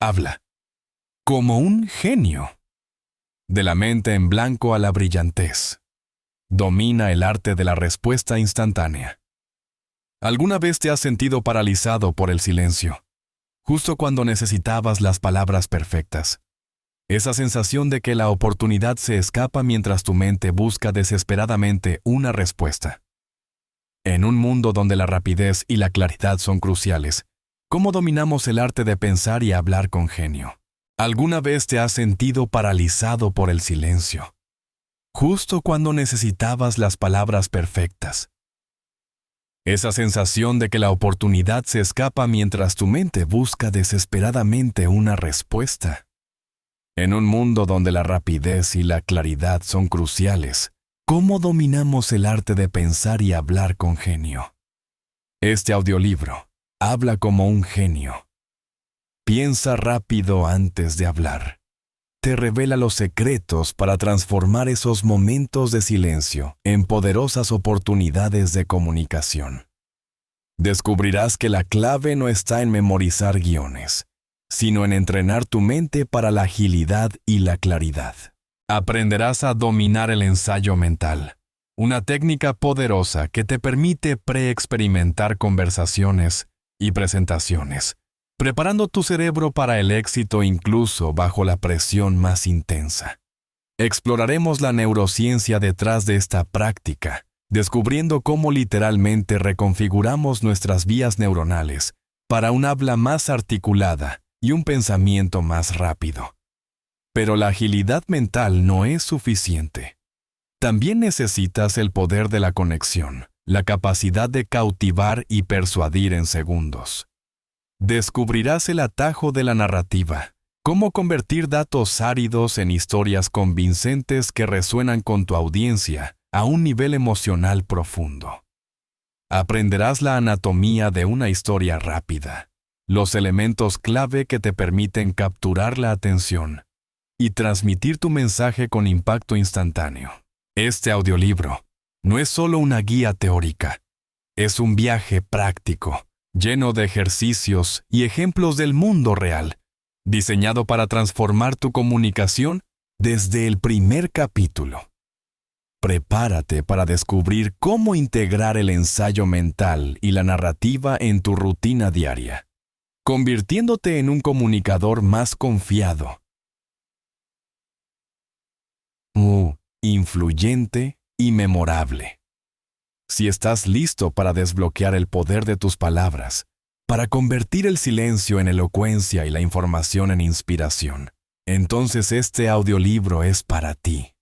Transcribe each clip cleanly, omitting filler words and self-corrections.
Habla. Como un genio. De la mente en blanco a la brillantez. Domina el arte de la respuesta instantánea. ¿Alguna vez te has sentido paralizado por el silencio? Justo cuando necesitabas las palabras perfectas. Esa sensación de que la oportunidad se escapa mientras tu mente busca desesperadamente una respuesta. En un mundo donde la rapidez y la claridad son cruciales, ¿cómo dominamos el arte de pensar y hablar con genio? ¿Alguna vez te has sentido paralizado por el silencio? Justo cuando necesitabas las palabras perfectas. Esa sensación de que la oportunidad se escapa mientras tu mente busca desesperadamente una respuesta. En un mundo donde la rapidez y la claridad son cruciales, ¿cómo dominamos el arte de pensar y hablar con genio? Este audiolibro habla como un genio. Piensa rápido antes de hablar. Te revela los secretos para transformar esos momentos de silencio en poderosas oportunidades de comunicación. Descubrirás que la clave no está en memorizar guiones, sino en entrenar tu mente para la agilidad y la claridad. Aprenderás a dominar el ensayo mental, una técnica poderosa que te permite preexperimentar conversaciones y presentaciones, preparando tu cerebro para el éxito incluso bajo la presión más intensa. Exploraremos la neurociencia detrás de esta práctica, descubriendo cómo literalmente reconfiguramos nuestras vías neuronales para un habla más articulada y un pensamiento más rápido. Pero la agilidad mental no es suficiente. También necesitas el poder de la conexión, la capacidad de cautivar y persuadir en segundos. Descubrirás el atajo de la narrativa, cómo convertir datos áridos en historias convincentes que resuenan con tu audiencia a un nivel emocional profundo. Aprenderás la anatomía de una historia rápida, los elementos clave que te permiten capturar la atención y transmitir tu mensaje con impacto instantáneo. Este audiolibro no es solo una guía teórica, es un viaje práctico, lleno de ejercicios y ejemplos del mundo real, diseñado para transformar tu comunicación desde el primer capítulo. Prepárate para descubrir cómo integrar el ensayo mental y la narrativa en tu rutina diaria, convirtiéndote en un comunicador más confiado, influyente y memorable. Si estás listo para desbloquear el poder de tus palabras, para convertir el silencio en elocuencia y la información en inspiración, entonces este audiolibro es para ti.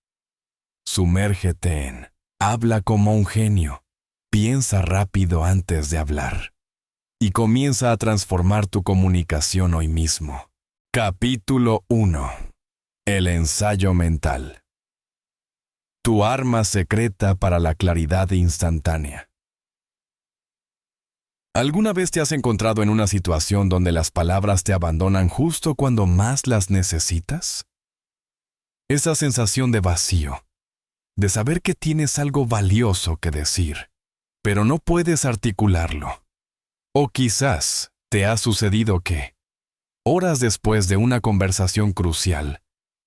Sumérgete en Habla como un genio, piensa rápido antes de hablar y comienza a transformar tu comunicación hoy mismo. Capítulo 1. El ensayo mental. Tu arma secreta para la claridad instantánea. ¿Alguna vez te has encontrado en una situación donde las palabras te abandonan justo cuando más las necesitas? Esa sensación de vacío, de saber que tienes algo valioso que decir, pero no puedes articularlo. O quizás te ha sucedido que, horas después de una conversación crucial,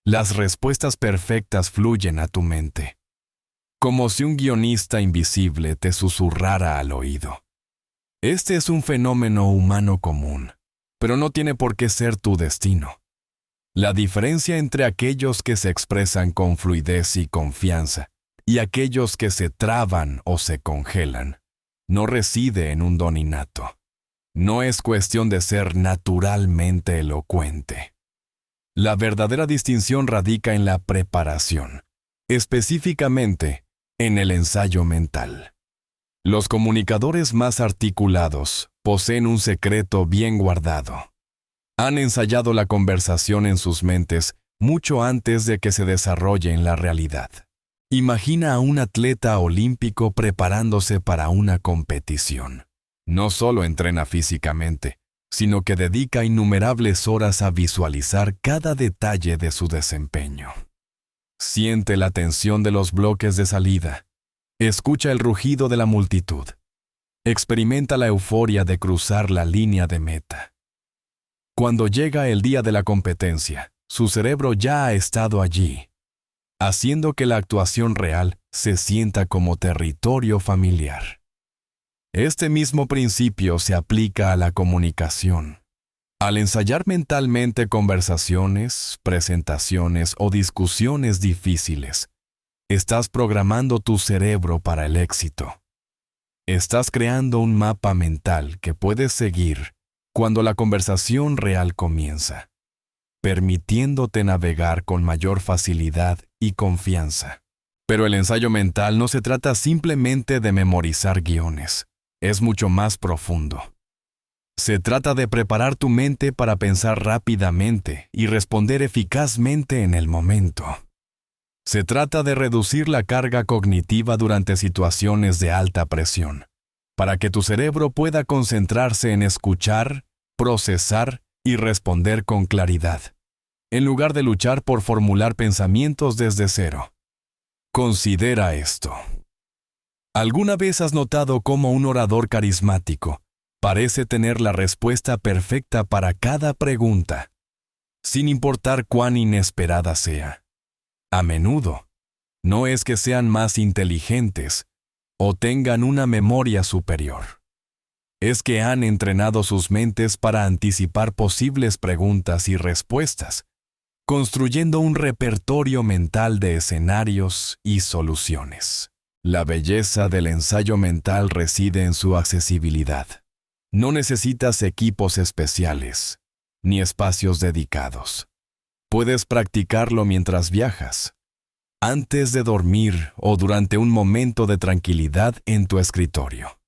las respuestas perfectas fluyen a tu mente, como si un guionista invisible te susurrara al oído. Este es un fenómeno humano común, pero no tiene por qué ser tu destino. La diferencia entre aquellos que se expresan con fluidez y confianza y aquellos que se traban o se congelan no reside en un don innato. No es cuestión de ser naturalmente elocuente. La verdadera distinción radica en la preparación, específicamente en el ensayo mental. Los comunicadores más articulados poseen un secreto bien guardado. Han ensayado la conversación en sus mentes mucho antes de que se desarrolle en la realidad. Imagina a un atleta olímpico preparándose para una competición. No solo entrena físicamente, sino que dedica innumerables horas a visualizar cada detalle de su desempeño. Siente la tensión de los bloques de salida. Escucha el rugido de la multitud. Experimenta la euforia de cruzar la línea de meta. Cuando llega el día de la competencia, su cerebro ya ha estado allí, haciendo que la actuación real se sienta como territorio familiar. Este mismo principio se aplica a la comunicación. Al ensayar mentalmente conversaciones, presentaciones o discusiones difíciles, estás programando tu cerebro para el éxito. Estás creando un mapa mental que puedes seguir cuando la conversación real comienza, permitiéndote navegar con mayor facilidad y confianza. Pero el ensayo mental no se trata simplemente de memorizar guiones, es mucho más profundo. Se trata de preparar tu mente para pensar rápidamente y responder eficazmente en el momento. Se trata de reducir la carga cognitiva durante situaciones de alta presión, para que tu cerebro pueda concentrarse en escuchar, procesar y responder con claridad, en lugar de luchar por formular pensamientos desde cero. Considera esto. ¿Alguna vez has notado cómo un orador carismático parece tener la respuesta perfecta para cada pregunta, sin importar cuán inesperada sea? A menudo, no es que sean más inteligentes o tengan una memoria superior. Es que han entrenado sus mentes para anticipar posibles preguntas y respuestas, construyendo un repertorio mental de escenarios y soluciones. La belleza del ensayo mental reside en su accesibilidad. No necesitas equipos especiales, ni espacios dedicados. Puedes practicarlo mientras viajas, antes de dormir o durante un momento de tranquilidad en tu escritorio.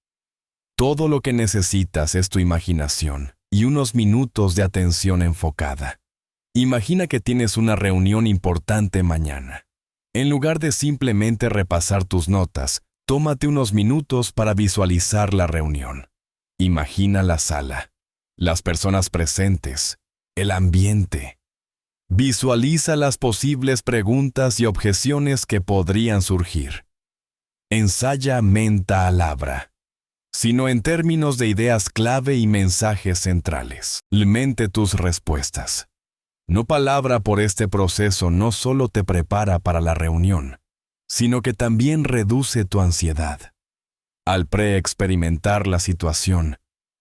Todo lo que necesitas es tu imaginación y unos minutos de atención enfocada. Imagina que tienes una reunión importante mañana. En lugar de simplemente repasar tus notas, tómate unos minutos para visualizar la reunión. Imagina la sala, las personas presentes, el ambiente. Visualiza las posibles preguntas y objeciones que podrían surgir. Ensaya menta palabra, sino en términos de ideas clave y mensajes centrales. Mente tus respuestas. No palabra por este proceso no solo te prepara para la reunión, sino que también reduce tu ansiedad. Al pre-experimentar la situación,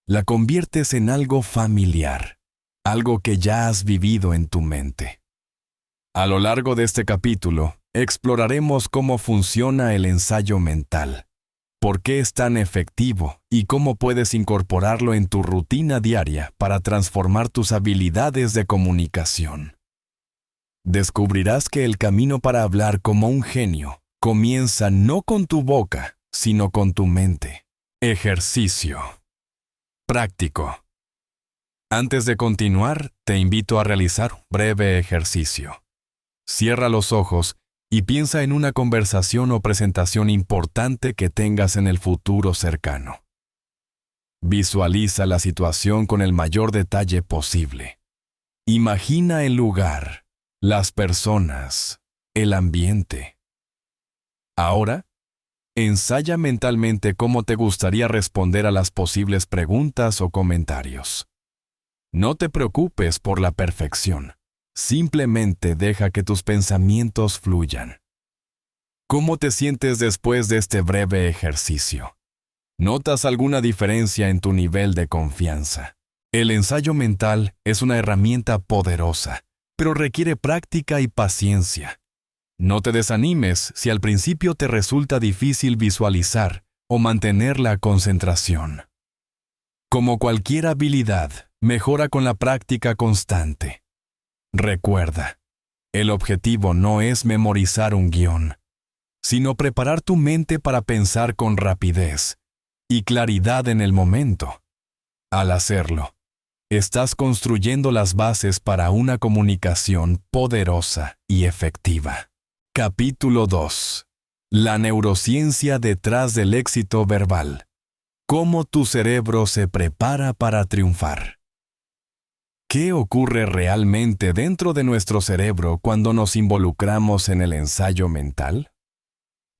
la conviertes en algo familiar, algo que ya has vivido en tu mente. A lo largo de este capítulo, exploraremos cómo funciona el ensayo mental, por qué es tan efectivo y cómo puedes incorporarlo en tu rutina diaria para transformar tus habilidades de comunicación. Descubrirás que el camino para hablar como un genio comienza no con tu boca, sino con tu mente. Ejercicio. Práctico. Antes de continuar, te invito a realizar un breve ejercicio. Cierra los ojos y piensa en una conversación o presentación importante que tengas en el futuro cercano. Visualiza la situación con el mayor detalle posible. Imagina el lugar, las personas, el ambiente. Ahora, ensaya mentalmente cómo te gustaría responder a las posibles preguntas o comentarios. No te preocupes por la perfección. Simplemente deja que tus pensamientos fluyan. ¿Cómo te sientes después de este breve ejercicio? ¿Notas alguna diferencia en tu nivel de confianza? El ensayo mental es una herramienta poderosa, pero requiere práctica y paciencia. No te desanimes si al principio te resulta difícil visualizar o mantener la concentración. Como cualquier habilidad, mejora con la práctica constante. Recuerda, el objetivo no es memorizar un guión, sino preparar tu mente para pensar con rapidez y claridad en el momento. Al hacerlo, estás construyendo las bases para una comunicación poderosa y efectiva. Capítulo 2. La neurociencia detrás del éxito verbal. Cómo tu cerebro se prepara para triunfar. ¿Qué ocurre realmente dentro de nuestro cerebro cuando nos involucramos en el ensayo mental?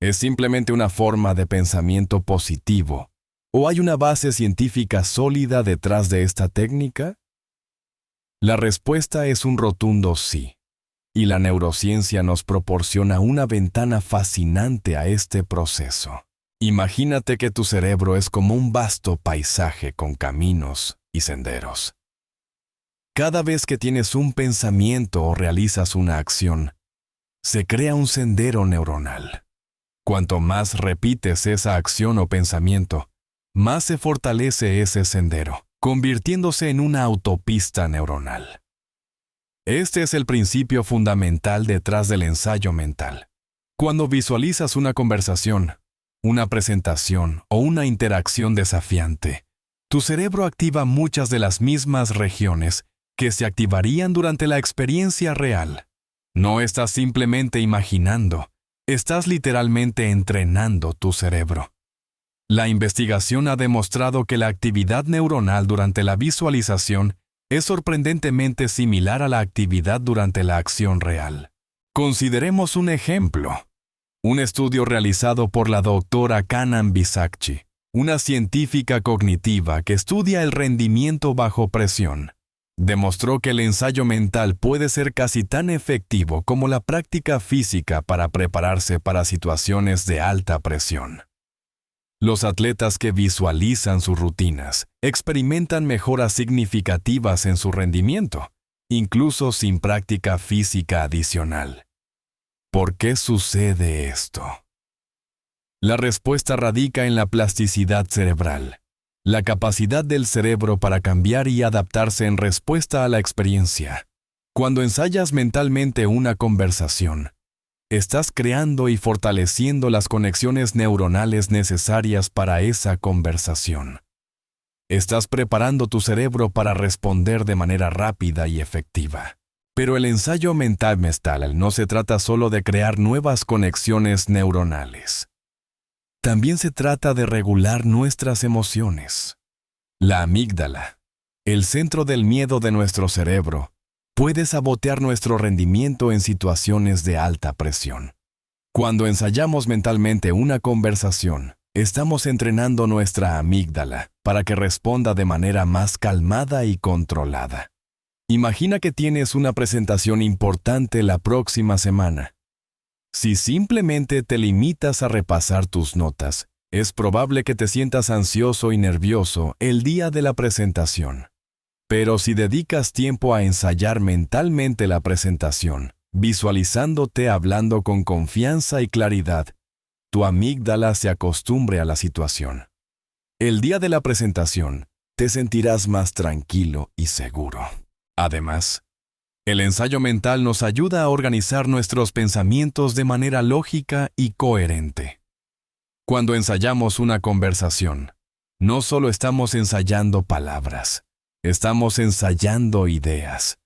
¿Es simplemente una forma de pensamiento positivo? ¿O hay una base científica sólida detrás de esta técnica? La respuesta es un rotundo sí, y la neurociencia nos proporciona una ventana fascinante a este proceso. Imagínate que tu cerebro es como un vasto paisaje con caminos y senderos. Cada vez que tienes un pensamiento o realizas una acción, se crea un sendero neuronal. Cuanto más repites esa acción o pensamiento, más se fortalece ese sendero, convirtiéndose en una autopista neuronal. Este es el principio fundamental detrás del ensayo mental. Cuando visualizas una conversación, una presentación o una interacción desafiante, tu cerebro activa muchas de las mismas regiones que se activarían durante la experiencia real. No estás simplemente imaginando, estás literalmente entrenando tu cerebro. La investigación ha demostrado que la actividad neuronal durante la visualización es sorprendentemente similar a la actividad durante la acción real. Consideremos un ejemplo. Un estudio realizado por la doctora Kannan Bisakci, una científica cognitiva que estudia el rendimiento bajo presión, demostró que el ensayo mental puede ser casi tan efectivo como la práctica física para prepararse para situaciones de alta presión. Los atletas que visualizan sus rutinas experimentan mejoras significativas en su rendimiento, incluso sin práctica física adicional. ¿Por qué sucede esto? La respuesta radica en la plasticidad cerebral, la capacidad del cerebro para cambiar y adaptarse en respuesta a la experiencia. Cuando ensayas mentalmente una conversación, estás creando y fortaleciendo las conexiones neuronales necesarias para esa conversación. Estás preparando tu cerebro para responder de manera rápida y efectiva. Pero el ensayo mental no se trata solo de crear nuevas conexiones neuronales. También se trata de regular nuestras emociones. La amígdala, el centro del miedo de nuestro cerebro, puede sabotear nuestro rendimiento en situaciones de alta presión. Cuando ensayamos mentalmente una conversación, estamos entrenando nuestra amígdala para que responda de manera más calmada y controlada. Imagina que tienes una presentación importante la próxima semana. Si simplemente te limitas a repasar tus notas, es probable que te sientas ansioso y nervioso el día de la presentación. Pero si dedicas tiempo a ensayar mentalmente la presentación, visualizándote hablando con confianza y claridad, tu amígdala se acostumbre a la situación. El día de la presentación, te sentirás más tranquilo y seguro. Además, el ensayo mental nos ayuda a organizar nuestros pensamientos de manera lógica y coherente. Cuando ensayamos una conversación, no solo estamos ensayando palabras, estamos ensayando ideas.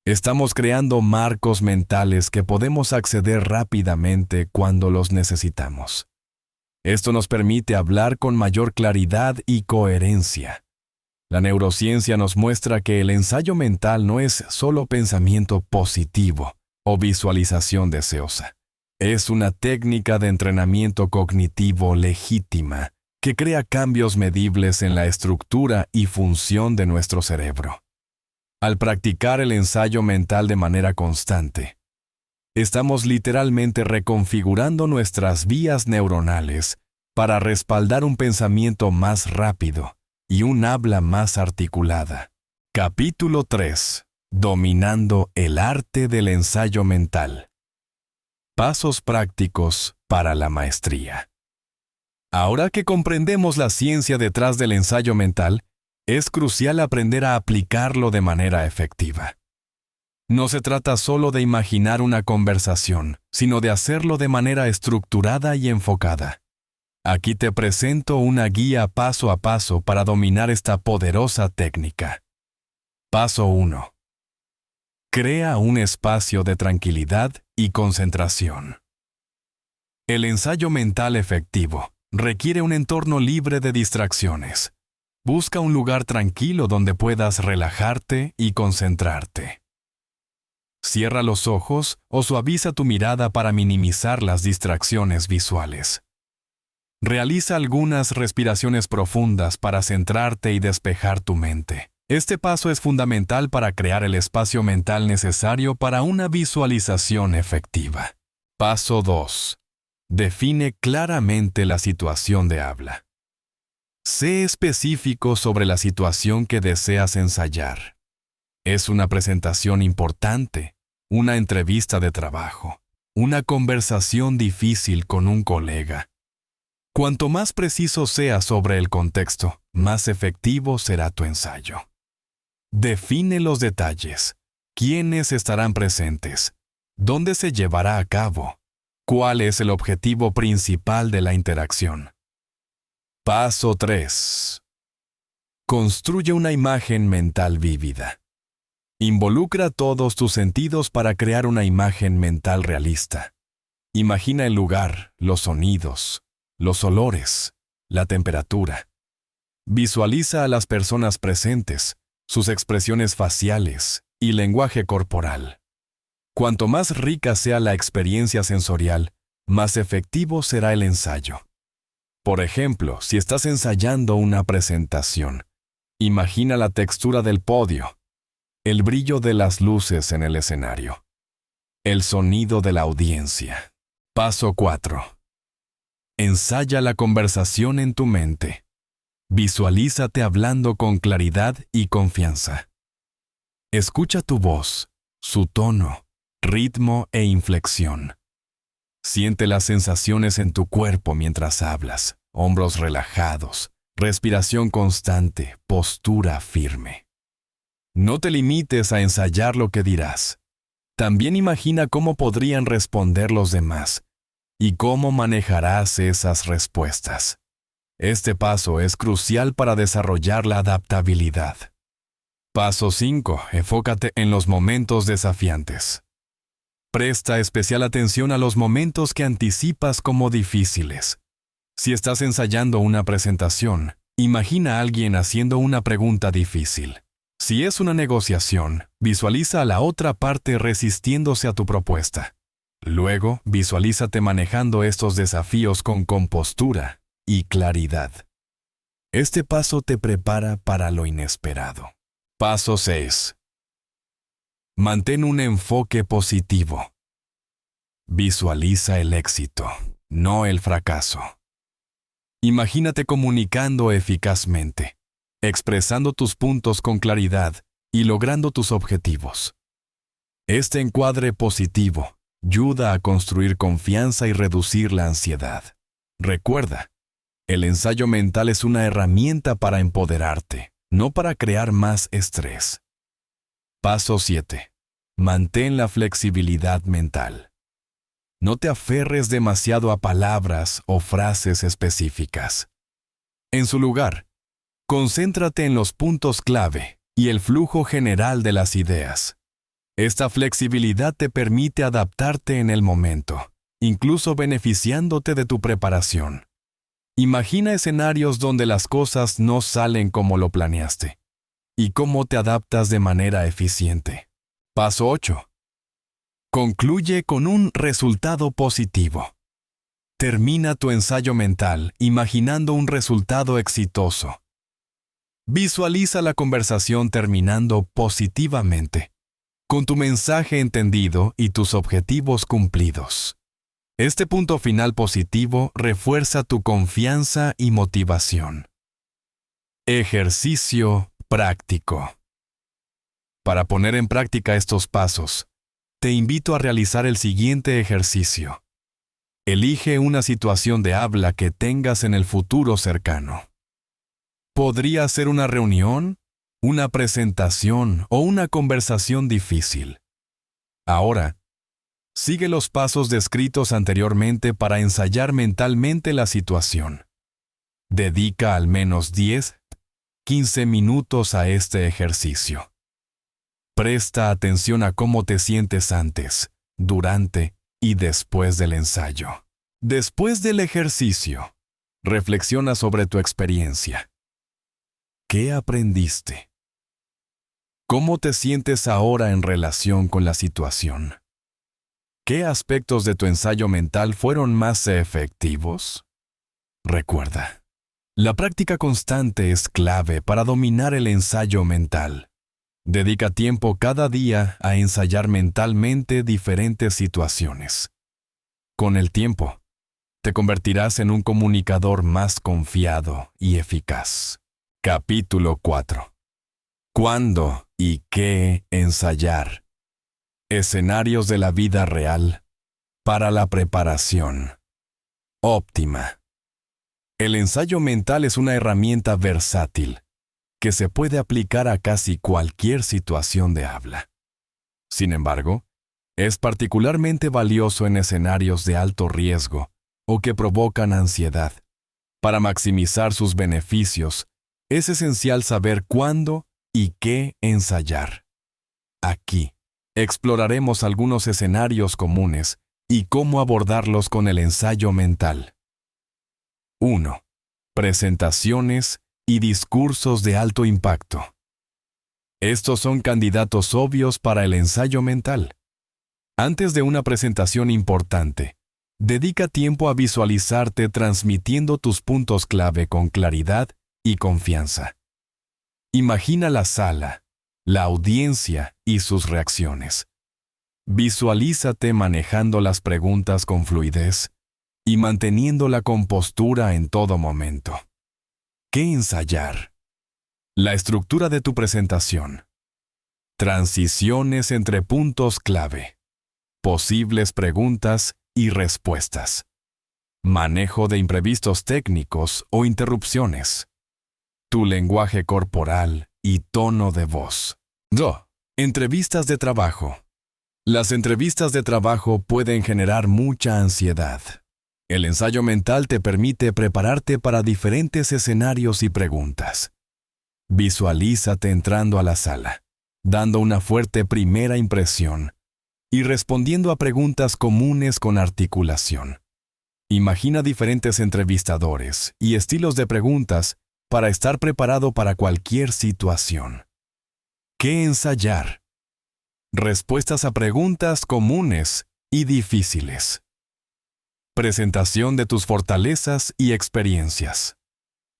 Estamos creando marcos mentales que podemos acceder rápidamente cuando los necesitamos. Esto nos permite hablar con mayor claridad y coherencia. La neurociencia nos muestra que el ensayo mental no es solo pensamiento positivo o visualización deseosa. Es una técnica de entrenamiento cognitivo legítima que crea cambios medibles en la estructura y función de nuestro cerebro. Al practicar el ensayo mental de manera constante, estamos literalmente reconfigurando nuestras vías neuronales para respaldar un pensamiento más rápido y un habla más articulada. Capítulo 3. Dominando el arte del ensayo mental. Pasos prácticos para la maestría. Ahora que comprendemos la ciencia detrás del ensayo mental, es crucial aprender a aplicarlo de manera efectiva. No se trata solo de imaginar una conversación, sino de hacerlo de manera estructurada y enfocada. Aquí te presento una guía paso a paso para dominar esta poderosa técnica. Paso 1. Crea un espacio de tranquilidad y concentración. El ensayo mental efectivo requiere un entorno libre de distracciones. Busca un lugar tranquilo donde puedas relajarte y concentrarte. Cierra los ojos o suaviza tu mirada para minimizar las distracciones visuales. Realiza algunas respiraciones profundas para centrarte y despejar tu mente. Este paso es fundamental para crear el espacio mental necesario para una visualización efectiva. Paso 2. Define claramente la situación de habla. Sé específico sobre la situación que deseas ensayar. Es una presentación importante, una entrevista de trabajo, una conversación difícil con un colega. Cuanto más preciso seas sobre el contexto, más efectivo será tu ensayo. Define los detalles. ¿Quiénes estarán presentes? ¿Dónde se llevará a cabo? ¿Cuál es el objetivo principal de la interacción? Paso 3. Construye una imagen mental vívida. Involucra todos tus sentidos para crear una imagen mental realista. Imagina el lugar, los sonidos, los olores, la temperatura. Visualiza a las personas presentes, sus expresiones faciales y lenguaje corporal. Cuanto más rica sea la experiencia sensorial, más efectivo será el ensayo. Por ejemplo, si estás ensayando una presentación, imagina la textura del podio, el brillo de las luces en el escenario, el sonido de la audiencia. Paso 4. Ensaya la conversación en tu mente. Visualízate hablando con claridad y confianza. Escucha tu voz, su tono, ritmo e inflexión. Siente las sensaciones en tu cuerpo mientras hablas, hombros relajados, respiración constante, postura firme. No te limites a ensayar lo que dirás. También imagina cómo podrían responder los demás y cómo manejarás esas respuestas. Este paso es crucial para desarrollar la adaptabilidad. Paso 5. Enfócate en los momentos desafiantes. Presta especial atención a los momentos que anticipas como difíciles. Si estás ensayando una presentación, imagina a alguien haciendo una pregunta difícil. Si es una negociación, visualiza a la otra parte resistiéndose a tu propuesta. Luego, visualízate manejando estos desafíos con compostura y claridad. Este paso te prepara para lo inesperado. Paso 6. Mantén un enfoque positivo. Visualiza el éxito, no el fracaso. Imagínate comunicando eficazmente, expresando tus puntos con claridad y logrando tus objetivos. Este encuadre positivo ayuda a construir confianza y reducir la ansiedad. Recuerda, el ensayo mental es una herramienta para empoderarte, no para crear más estrés. Paso 7. Mantén la flexibilidad mental. No te aferres demasiado a palabras o frases específicas. En su lugar, concéntrate en los puntos clave y el flujo general de las ideas. Esta flexibilidad te permite adaptarte en el momento, incluso beneficiándote de tu preparación. Imagina escenarios donde las cosas no salen como lo planeaste y cómo te adaptas de manera eficiente. Paso 8. Concluye con un resultado positivo. Termina tu ensayo mental imaginando un resultado exitoso. Visualiza la conversación terminando positivamente, con tu mensaje entendido y tus objetivos cumplidos. Este punto final positivo refuerza tu confianza y motivación. Ejercicio práctico. Para poner en práctica estos pasos, te invito a realizar el siguiente ejercicio. Elige una situación de habla que tengas en el futuro cercano. Podría ser una reunión, una presentación o una conversación difícil. Ahora, sigue los pasos descritos anteriormente para ensayar mentalmente la situación. Dedica al menos 10-15 minutos a este ejercicio. Presta atención a cómo te sientes antes, durante y después del ensayo. Después del ejercicio, reflexiona sobre tu experiencia. ¿Qué aprendiste? ¿Cómo te sientes ahora en relación con la situación? ¿Qué aspectos de tu ensayo mental fueron más efectivos? Recuerda, La práctica constante es clave para dominar el ensayo mental. Dedica tiempo cada día a ensayar mentalmente diferentes situaciones. Con el tiempo, te convertirás en un comunicador más confiado y eficaz. Capítulo 4. ¿Cuándo y qué ensayar? Escenarios de la vida real para la preparación óptima. El ensayo mental es una herramienta versátil que se puede aplicar a casi cualquier situación de habla. Sin embargo, es particularmente valioso en escenarios de alto riesgo o que provocan ansiedad. Para maximizar sus beneficios, es esencial saber cuándo y qué ensayar. Aquí, exploraremos algunos escenarios comunes y cómo abordarlos con el ensayo mental. 1. Presentaciones y discursos de alto impacto. Estos son candidatos obvios para el ensayo mental. Antes de una presentación importante, dedica tiempo a visualizarte transmitiendo tus puntos clave con claridad y confianza. Imagina la sala, la audiencia y sus reacciones. Visualízate manejando las preguntas con fluidez y manteniendo la compostura en todo momento. ¿Qué ensayar? La estructura de tu presentación. Transiciones entre puntos clave. Posibles preguntas y respuestas. Manejo de imprevistos técnicos o interrupciones. Tu lenguaje corporal y tono de voz. 2. Entrevistas de trabajo. Las entrevistas de trabajo pueden generar mucha ansiedad. El ensayo mental te permite prepararte para diferentes escenarios y preguntas. Visualízate entrando a la sala, dando una fuerte primera impresión y respondiendo a preguntas comunes con articulación. Imagina diferentes entrevistadores y estilos de preguntas para estar preparado para cualquier situación. ¿Qué ensayar? Respuestas a preguntas comunes y difíciles. Presentación de tus fortalezas y experiencias.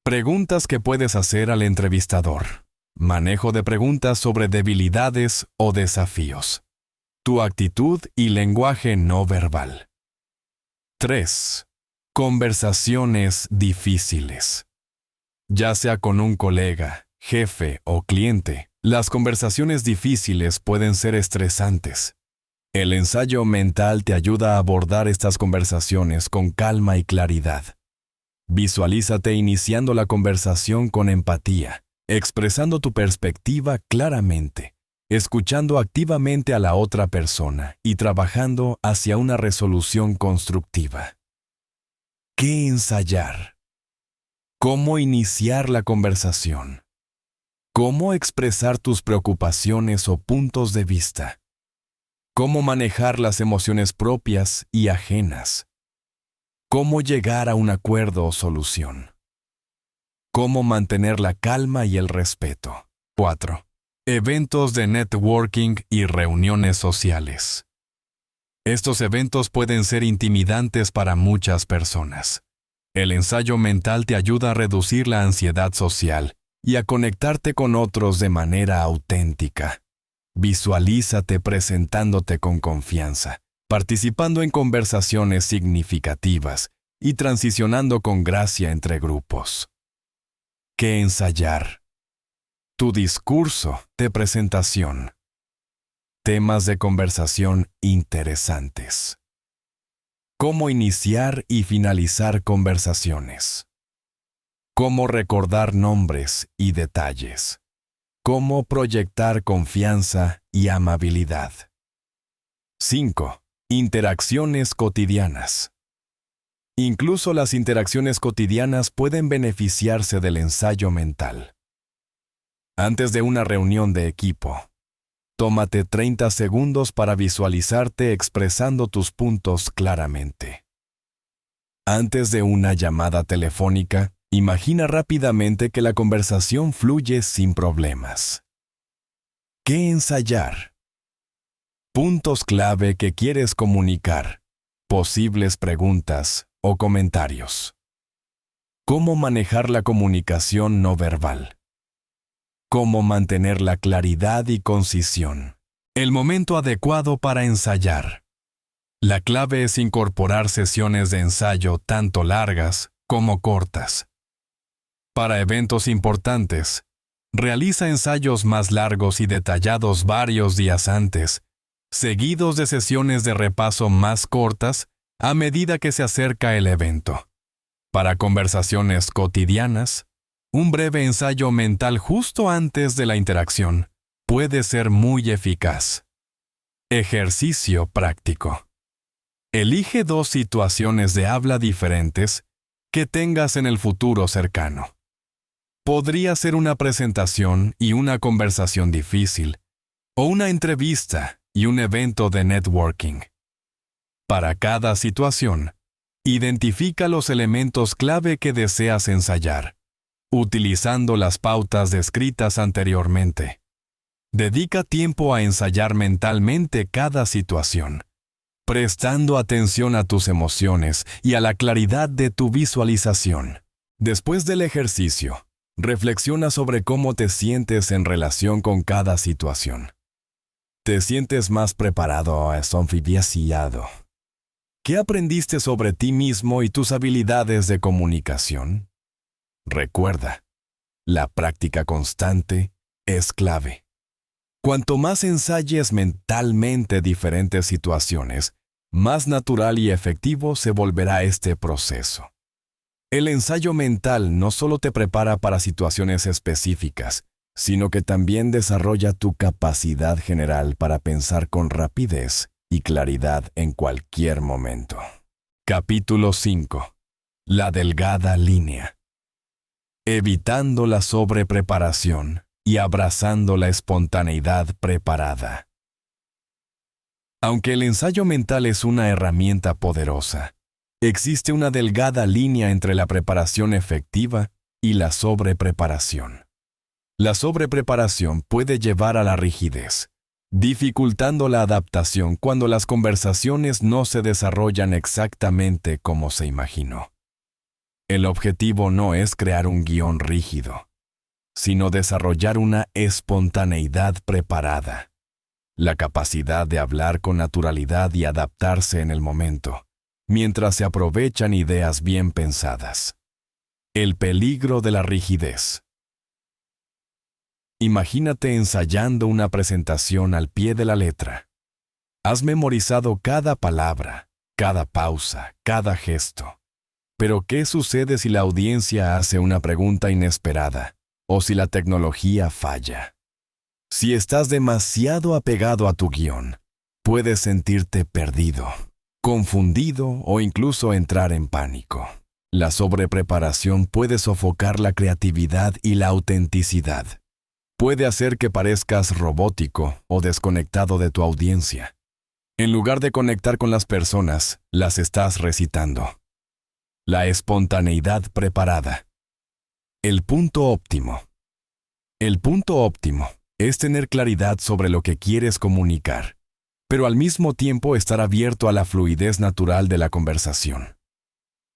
Preguntas que puedes hacer al entrevistador. Manejo de preguntas sobre debilidades o desafíos. Tu actitud y lenguaje no verbal. 3. Conversaciones difíciles. Ya sea con un colega, jefe o cliente, las conversaciones difíciles pueden ser estresantes. El ensayo mental te ayuda a abordar estas conversaciones con calma y claridad. Visualízate iniciando la conversación con empatía, expresando tu perspectiva claramente, escuchando activamente a la otra persona y trabajando hacia una resolución constructiva. ¿Qué ensayar? ¿Cómo iniciar la conversación? ¿Cómo expresar tus preocupaciones o puntos de vista? ¿Cómo manejar las emociones propias y ajenas? ¿Cómo llegar a un acuerdo o solución? ¿Cómo mantener la calma y el respeto? 4. Eventos de networking y reuniones sociales. Estos eventos pueden ser intimidantes para muchas personas. El ensayo mental te ayuda a reducir la ansiedad social y a conectarte con otros de manera auténtica. Visualízate presentándote con confianza, participando en conversaciones significativas y transicionando con gracia entre grupos. ¿Qué ensayar? Tu discurso de presentación. Temas de conversación interesantes. Cómo iniciar y finalizar conversaciones. Cómo recordar nombres y detalles. Cómo proyectar confianza y amabilidad. 5. Interacciones cotidianas. Incluso las interacciones cotidianas pueden beneficiarse del ensayo mental. Antes de una reunión de equipo, tómate 30 segundos para visualizarte expresando tus puntos claramente. Antes de una llamada telefónica, imagina rápidamente que la conversación fluye sin problemas. ¿Qué ensayar? Puntos clave que quieres comunicar, posibles preguntas o comentarios. Cómo manejar la comunicación no verbal. Cómo mantener la claridad y concisión. El momento adecuado para ensayar. La clave es incorporar sesiones de ensayo tanto largas como cortas. Para eventos importantes, realiza ensayos más largos y detallados varios días antes, seguidos de sesiones de repaso más cortas a medida que se acerca el evento. Para conversaciones cotidianas, un breve ensayo mental justo antes de la interacción puede ser muy eficaz. Ejercicio práctico. Elige 2 situaciones de habla diferentes que tengas en el futuro cercano. Podría ser una presentación y una conversación difícil, o una entrevista y un evento de networking. Para cada situación, identifica los elementos clave que deseas ensayar, utilizando las pautas descritas anteriormente. Dedica tiempo a ensayar mentalmente cada situación, prestando atención a tus emociones y a la claridad de tu visualización. Después del ejercicio, reflexiona sobre cómo te sientes en relación con cada situación. ¿Te sientes más preparado o confiado? ¿Qué aprendiste sobre ti mismo y tus habilidades de comunicación? Recuerda, la práctica constante es clave. Cuanto más ensayes mentalmente diferentes situaciones, más natural y efectivo se volverá este proceso. El ensayo mental no solo te prepara para situaciones específicas, sino que también desarrolla tu capacidad general para pensar con rapidez y claridad en cualquier momento. Capítulo 5. La delgada línea. Evitando la sobrepreparación y abrazando la espontaneidad preparada. Aunque el ensayo mental es una herramienta poderosa, existe una delgada línea entre la preparación efectiva y la sobrepreparación. La sobrepreparación puede llevar a la rigidez, dificultando la adaptación cuando las conversaciones no se desarrollan exactamente como se imaginó. El objetivo no es crear un guión rígido, sino desarrollar una espontaneidad preparada, la capacidad de hablar con naturalidad y adaptarse en el momento, mientras se aprovechan ideas bien pensadas. El peligro de la rigidez. Imagínate ensayando una presentación al pie de la letra. Has memorizado cada palabra, cada pausa, cada gesto. Pero ¿qué sucede si la audiencia hace una pregunta inesperada o si la tecnología falla? Si estás demasiado apegado a tu guión, puedes sentirte perdido, confundido o incluso entrar en pánico. La sobrepreparación puede sofocar la creatividad y la autenticidad. Puede hacer que parezcas robótico o desconectado de tu audiencia. En lugar de conectar con las personas, las estás recitando. La espontaneidad preparada. El punto óptimo. El punto óptimo es tener claridad sobre lo que quieres comunicar, pero al mismo tiempo estar abierto a la fluidez natural de la conversación.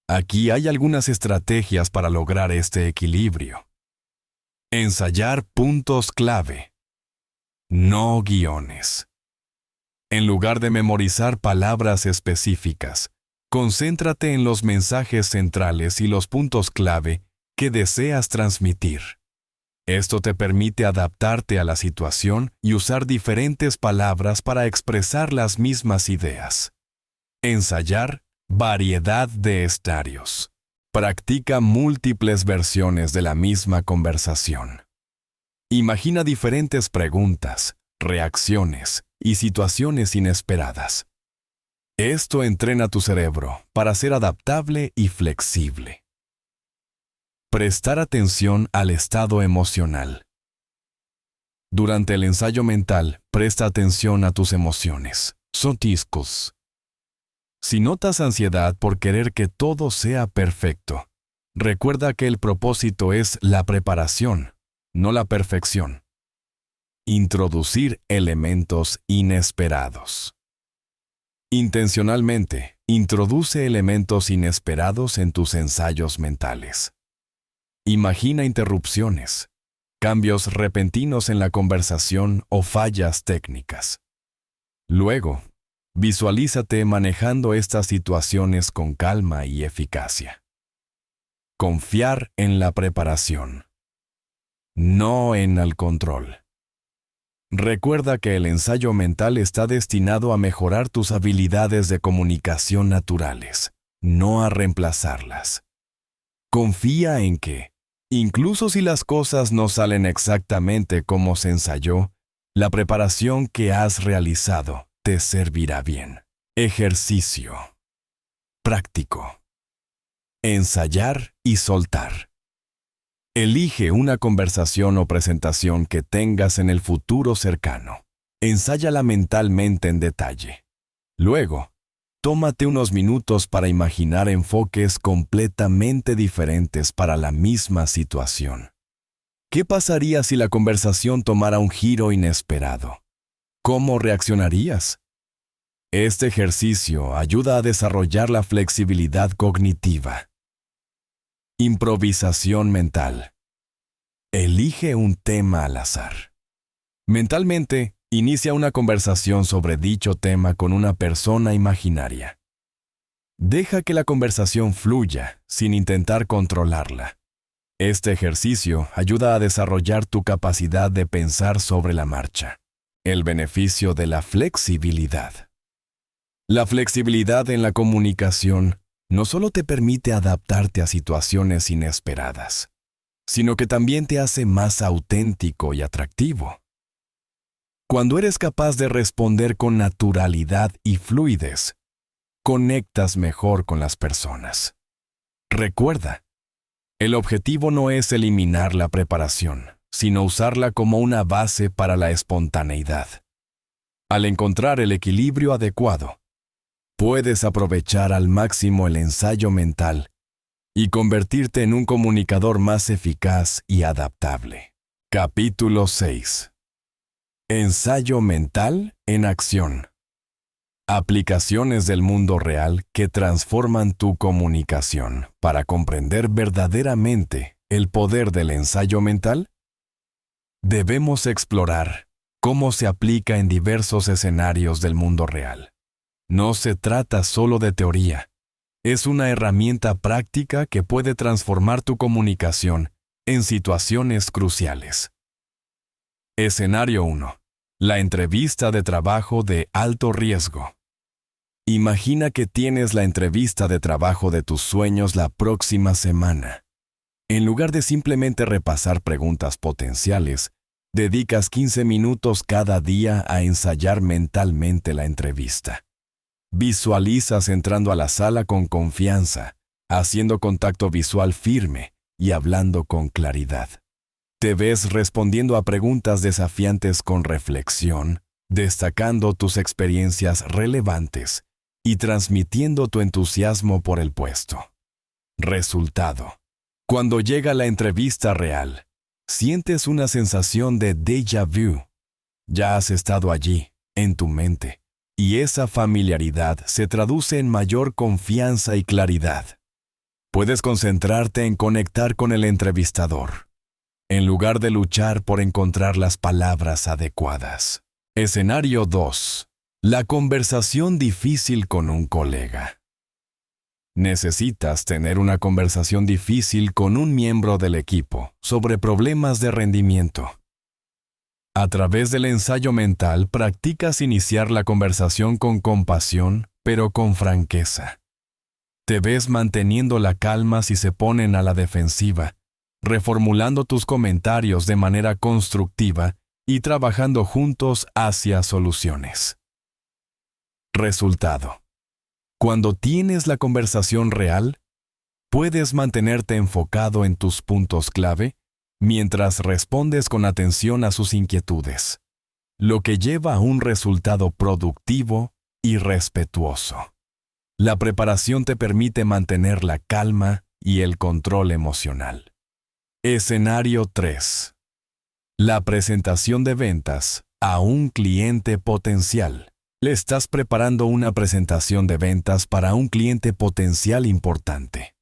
Aquí hay algunas estrategias para lograr este equilibrio. Ensayar puntos clave. No guiones. En lugar de memorizar palabras específicas, concéntrate en los mensajes centrales y los puntos clave que deseas transmitir. Esto te permite adaptarte a la situación y usar diferentes palabras para expresar las mismas ideas. Ensayar variedad de escenarios. Practica múltiples versiones de la misma conversación. Imagina diferentes preguntas, reacciones y situaciones inesperadas. Esto entrena tu cerebro para ser adaptable y flexible. Prestar atención al estado emocional. Durante el ensayo mental, presta atención a tus emociones. Son tiscos. Si notas ansiedad por querer que todo sea perfecto, recuerda que el propósito es la preparación, no la perfección. Introducir elementos inesperados. Intencionalmente, introduce elementos inesperados en tus ensayos mentales. Imagina interrupciones, cambios repentinos en la conversación o fallas técnicas. Luego, visualízate manejando estas situaciones con calma y eficacia. Confiar en la preparación, no en el control. Recuerda que el ensayo mental está destinado a mejorar tus habilidades de comunicación naturales, no a reemplazarlas. Confía en que, incluso si las cosas no salen exactamente como se ensayó, la preparación que has realizado te servirá bien. Ejercicio práctico. Ensayar y soltar. Elige una conversación o presentación que tengas en el futuro cercano. Ensáyala mentalmente en detalle. Luego, tómate unos minutos para imaginar enfoques completamente diferentes para la misma situación. ¿Qué pasaría si la conversación tomara un giro inesperado? ¿Cómo reaccionarías? Este ejercicio ayuda a desarrollar la flexibilidad cognitiva. Improvisación mental. Elige un tema al azar. Mentalmente, inicia una conversación sobre dicho tema con una persona imaginaria. Deja que la conversación fluya sin intentar controlarla. Este ejercicio ayuda a desarrollar tu capacidad de pensar sobre la marcha. El beneficio de la flexibilidad. La flexibilidad en la comunicación no solo te permite adaptarte a situaciones inesperadas, sino que también te hace más auténtico y atractivo. Cuando eres capaz de responder con naturalidad y fluidez, conectas mejor con las personas. Recuerda, el objetivo no es eliminar la preparación, sino usarla como una base para la espontaneidad. Al encontrar el equilibrio adecuado, puedes aprovechar al máximo el ensayo mental y convertirte en un comunicador más eficaz y adaptable. Capítulo 6. Ensayo mental en acción. Aplicaciones del mundo real que transforman tu comunicación. Para comprender verdaderamente el poder del ensayo mental, debemos explorar cómo se aplica en diversos escenarios del mundo real. No se trata solo de teoría. Es una herramienta práctica que puede transformar tu comunicación en situaciones cruciales. Escenario 1. La entrevista de trabajo de alto riesgo. Imagina que tienes la entrevista de trabajo de tus sueños la próxima semana. En lugar de simplemente repasar preguntas potenciales, dedicas 15 minutos cada día a ensayar mentalmente la entrevista. Visualizas entrando a la sala con confianza, haciendo contacto visual firme y hablando con claridad. Te ves respondiendo a preguntas desafiantes con reflexión, destacando tus experiencias relevantes y transmitiendo tu entusiasmo por el puesto. Resultado. Cuando llega la entrevista real, sientes una sensación de déjà vu. Ya has estado allí, en tu mente. Y esa familiaridad se traduce en mayor confianza y claridad. Puedes concentrarte en conectar con el entrevistador, en lugar de luchar por encontrar las palabras adecuadas. Escenario 2. La conversación difícil con un colega. Necesitas tener una conversación difícil con un miembro del equipo sobre problemas de rendimiento. A través del ensayo mental, practicas iniciar la conversación con compasión, pero con franqueza. Te ves manteniendo la calma si se ponen a la defensiva, reformulando tus comentarios de manera constructiva y trabajando juntos hacia soluciones. Resultado. Cuando tienes la conversación real, puedes mantenerte enfocado en tus puntos clave mientras respondes con atención a sus inquietudes, lo que lleva a un resultado productivo y respetuoso. La preparación te permite mantener la calma y el control emocional. Escenario 3. La presentación de ventas a un cliente potencial. Le estás preparando una presentación de ventas para un cliente potencial importante.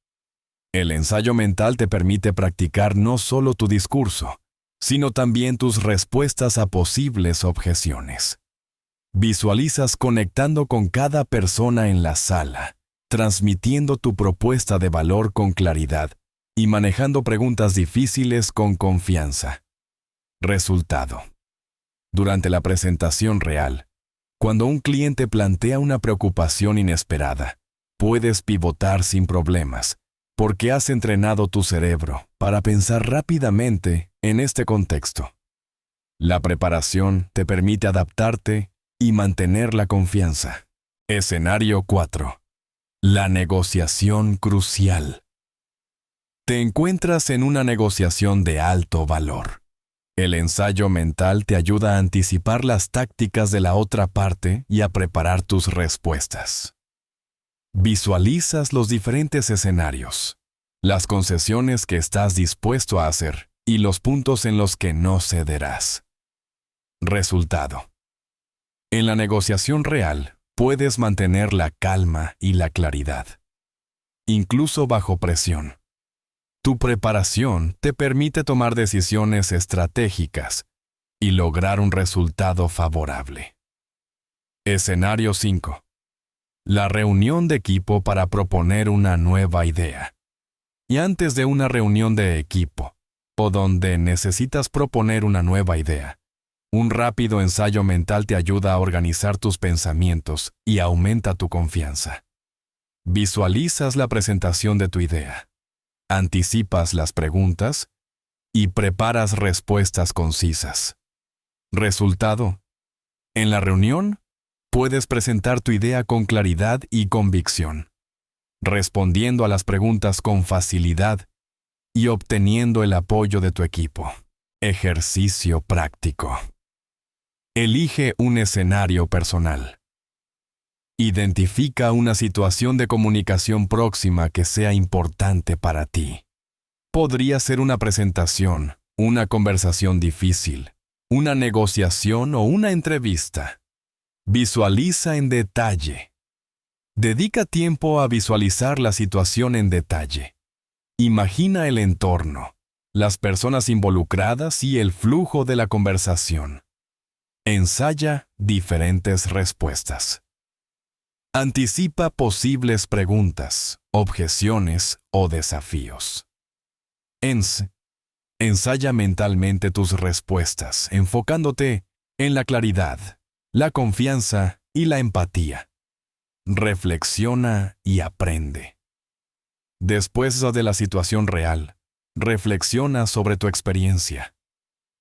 El ensayo mental te permite practicar no solo tu discurso, sino también tus respuestas a posibles objeciones. Visualizas conectando con cada persona en la sala, transmitiendo tu propuesta de valor con claridad y manejando preguntas difíciles con confianza. Resultado. Durante la presentación real, cuando un cliente plantea una preocupación inesperada, puedes pivotar sin problemas, porque has entrenado tu cerebro para pensar rápidamente en este contexto. La preparación te permite adaptarte y mantener la confianza. Escenario 4. La negociación crucial. Te encuentras en una negociación de alto valor. El ensayo mental te ayuda a anticipar las tácticas de la otra parte y a preparar tus respuestas. Visualizas los diferentes escenarios, las concesiones que estás dispuesto a hacer y los puntos en los que no cederás. Resultado. En la negociación real, puedes mantener la calma y la claridad, incluso bajo presión. Tu preparación te permite tomar decisiones estratégicas y lograr un resultado favorable. Escenario 5. La reunión de equipo para proponer una nueva idea. Y antes de una reunión de equipo, o donde necesitas proponer una nueva idea, un rápido ensayo mental te ayuda a organizar tus pensamientos y aumenta tu confianza. Visualizas la presentación de tu idea, anticipas las preguntas y preparas respuestas concisas. Resultado. En la reunión, puedes presentar tu idea con claridad y convicción, respondiendo a las preguntas con facilidad y obteniendo el apoyo de tu equipo. Ejercicio práctico. Elige un escenario personal. Identifica una situación de comunicación próxima que sea importante para ti. Podría ser una presentación, una conversación difícil, una negociación o una entrevista. Visualiza en detalle. Dedica tiempo a visualizar la situación en detalle. Imagina el entorno, las personas involucradas y el flujo de la conversación. Ensaya diferentes respuestas. Anticipa posibles preguntas, objeciones o desafíos. Ensaya mentalmente tus respuestas, enfocándote en la claridad, la confianza y la empatía. Reflexiona y aprende. Después de la situación real, reflexiona sobre tu experiencia.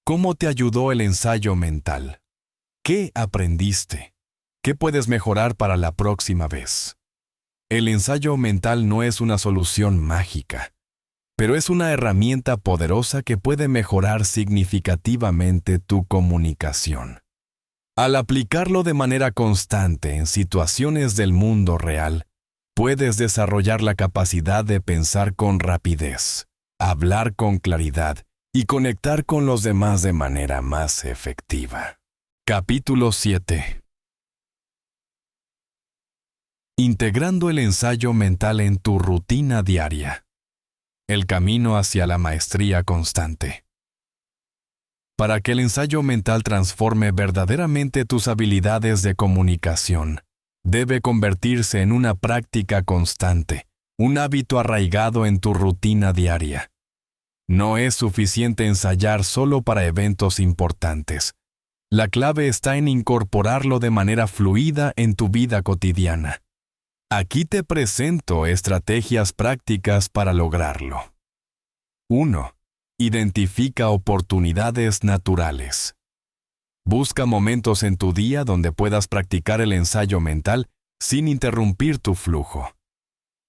¿Cómo te ayudó el ensayo mental? ¿Qué aprendiste? ¿Qué puedes mejorar para la próxima vez? El ensayo mental no es una solución mágica, pero es una herramienta poderosa que puede mejorar significativamente tu comunicación. Al aplicarlo de manera constante en situaciones del mundo real, puedes desarrollar la capacidad de pensar con rapidez, hablar con claridad y conectar con los demás de manera más efectiva. Capítulo 7. Integrando el ensayo mental en tu rutina diaria. El camino hacia la maestría constante. Para que el ensayo mental transforme verdaderamente tus habilidades de comunicación, debe convertirse en una práctica constante, un hábito arraigado en tu rutina diaria. No es suficiente ensayar solo para eventos importantes. La clave está en incorporarlo de manera fluida en tu vida cotidiana. Aquí te presento estrategias prácticas para lograrlo. 1. Identifica oportunidades naturales. Busca momentos en tu día donde puedas practicar el ensayo mental sin interrumpir tu flujo.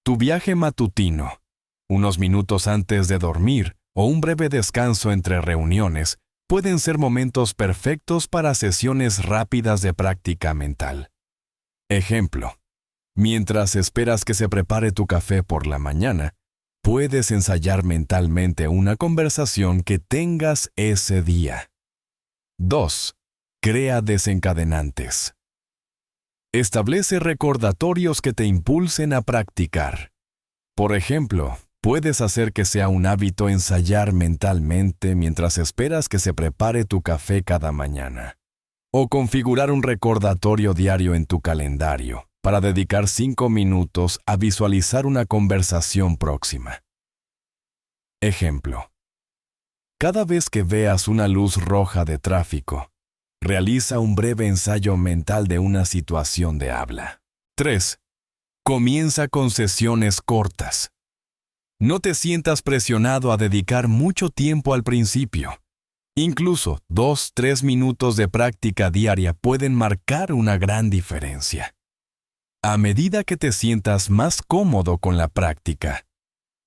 Tu viaje matutino, unos minutos antes de dormir o un breve descanso entre reuniones pueden ser momentos perfectos para sesiones rápidas de práctica mental. Ejemplo. Mientras esperas que se prepare tu café por la mañana, puedes ensayar mentalmente una conversación que tengas ese día. 2. Crea desencadenantes. Establece recordatorios que te impulsen a practicar. Por ejemplo, Puedes hacer que sea un hábito ensayar mentalmente mientras esperas que se prepare tu café cada mañana. O configurar un recordatorio diario en tu calendario para dedicar 5 minutos a visualizar una conversación próxima. Ejemplo. Cada vez que veas una luz roja de tráfico, realiza un breve ensayo mental de una situación de habla. 3. Comienza con sesiones cortas. No te sientas presionado a dedicar mucho tiempo al principio. Incluso 2-3 minutos de práctica diaria pueden marcar una gran diferencia. A medida que te sientas más cómodo con la práctica,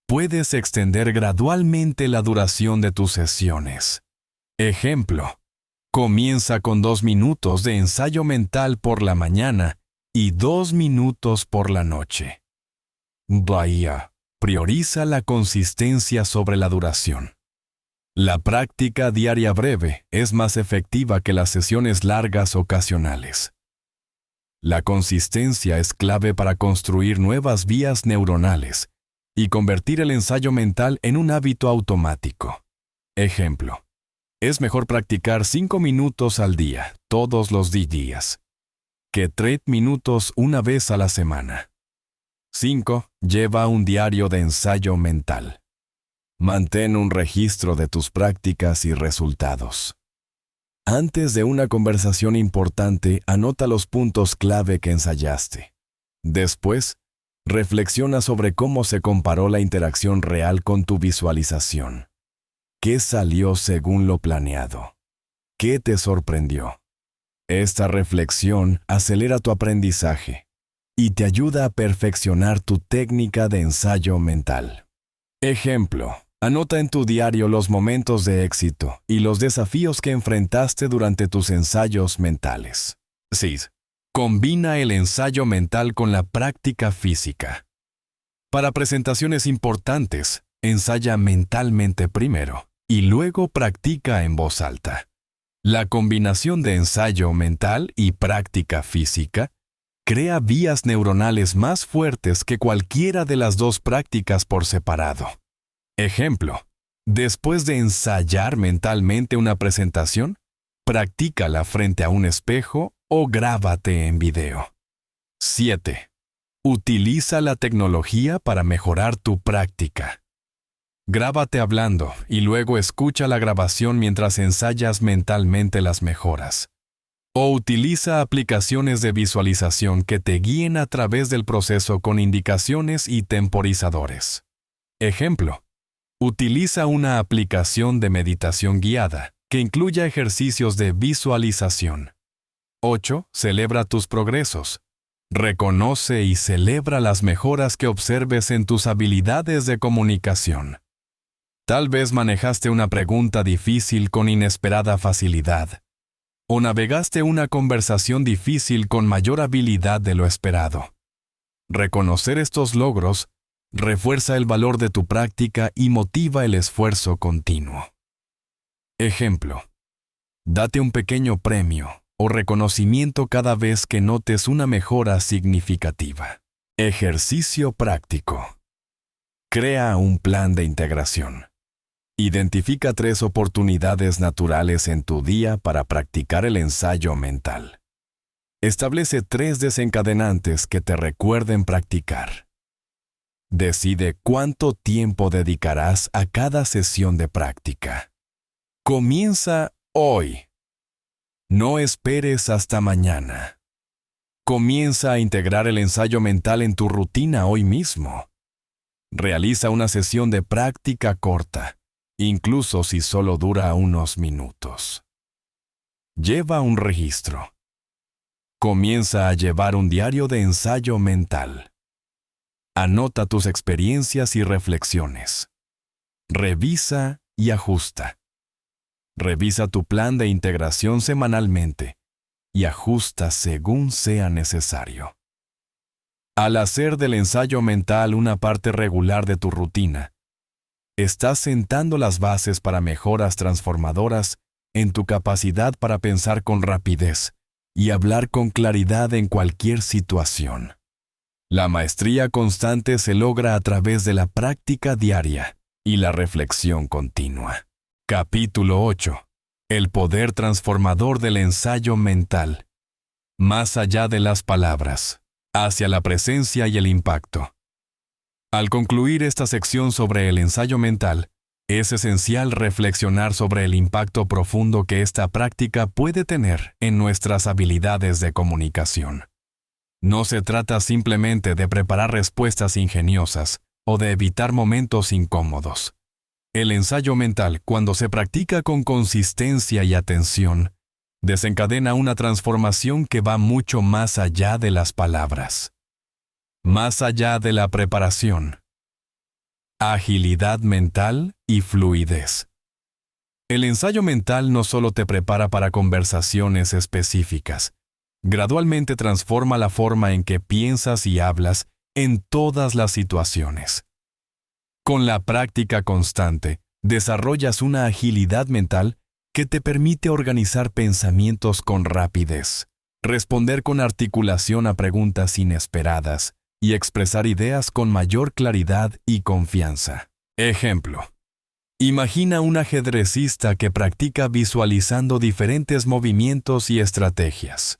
puedes extender gradualmente la duración de tus sesiones. Ejemplo. Comienza con 2 minutos de ensayo mental por la mañana y 2 minutos por la noche. Bahía. Prioriza la consistencia sobre la duración. La práctica diaria breve es más efectiva que las sesiones largas ocasionales. La consistencia es clave para construir nuevas vías neuronales y convertir el ensayo mental en un hábito automático. Ejemplo. Es mejor practicar 5 minutos al día, todos los días, que 3 minutos una vez a la semana. 5. Lleva un diario de ensayo mental. Mantén un registro de tus prácticas y resultados. Antes de una conversación importante, anota los puntos clave que ensayaste. Después, reflexiona sobre cómo se comparó la interacción real con tu visualización. ¿Qué salió según lo planeado? ¿Qué te sorprendió? Esta reflexión acelera tu aprendizaje y te ayuda a perfeccionar tu técnica de ensayo mental. Ejemplo. Anota en tu diario los momentos de éxito y los desafíos que enfrentaste durante tus ensayos mentales. 6. Combina el ensayo mental con la práctica física. Para presentaciones importantes, ensaya mentalmente primero y luego practica en voz alta. La combinación de ensayo mental y práctica física crea vías neuronales más fuertes que cualquiera de las dos prácticas por separado. Ejemplo. Después de ensayar mentalmente una presentación, practícala frente a un espejo o grábate en video. 7. Utiliza la tecnología para mejorar tu práctica. Grábate hablando y luego escucha la grabación mientras ensayas mentalmente las mejoras. O utiliza aplicaciones de visualización que te guíen a través del proceso con indicaciones y temporizadores. Ejemplo. Utiliza una aplicación de meditación guiada que incluya ejercicios de visualización. 8. Celebra tus progresos. Reconoce y celebra las mejoras que observes en tus habilidades de comunicación. Tal vez manejaste una pregunta difícil con inesperada facilidad, o navegaste una conversación difícil con mayor habilidad de lo esperado. Reconocer estos logros refuerza el valor de tu práctica y motiva el esfuerzo continuo. Ejemplo. Date un pequeño premio o reconocimiento cada vez que notes una mejora significativa. Ejercicio práctico. Crea un plan de integración. Identifica 3 oportunidades naturales en tu día para practicar el ensayo mental. Establece 3 desencadenantes que te recuerden practicar. Decide cuánto tiempo dedicarás a cada sesión de práctica. Comienza hoy. No esperes hasta mañana. Comienza a integrar el ensayo mental en tu rutina hoy mismo. Realiza una sesión de práctica corta, incluso si solo dura unos minutos. Lleva un registro. Comienza a llevar un diario de ensayo mental. Anota tus experiencias y reflexiones. Revisa y ajusta. Revisa tu plan de integración semanalmente y ajusta según sea necesario. Al hacer del ensayo mental una parte regular de tu rutina, estás sentando las bases para mejoras transformadoras en tu capacidad para pensar con rapidez y hablar con claridad en cualquier situación. La maestría constante se logra a través de la práctica diaria y la reflexión continua. Capítulo 8. El poder transformador del ensayo mental. Más allá de las palabras, hacia la presencia y el impacto. Al concluir esta sección sobre el ensayo mental, es esencial reflexionar sobre el impacto profundo que esta práctica puede tener en nuestras habilidades de comunicación. No se trata simplemente de preparar respuestas ingeniosas o de evitar momentos incómodos. El ensayo mental, cuando se practica con consistencia y atención, desencadena una transformación que va mucho más allá de las palabras. Más allá de la preparación. Agilidad mental y fluidez. El ensayo mental no solo te prepara para conversaciones específicas, gradualmente transforma la forma en que piensas y hablas en todas las situaciones. Con la práctica constante, desarrollas una agilidad mental que te permite organizar pensamientos con rapidez, responder con articulación a preguntas inesperadas y expresar ideas con mayor claridad y confianza. Ejemplo. Imagina un ajedrecista que practica visualizando diferentes movimientos y estrategias.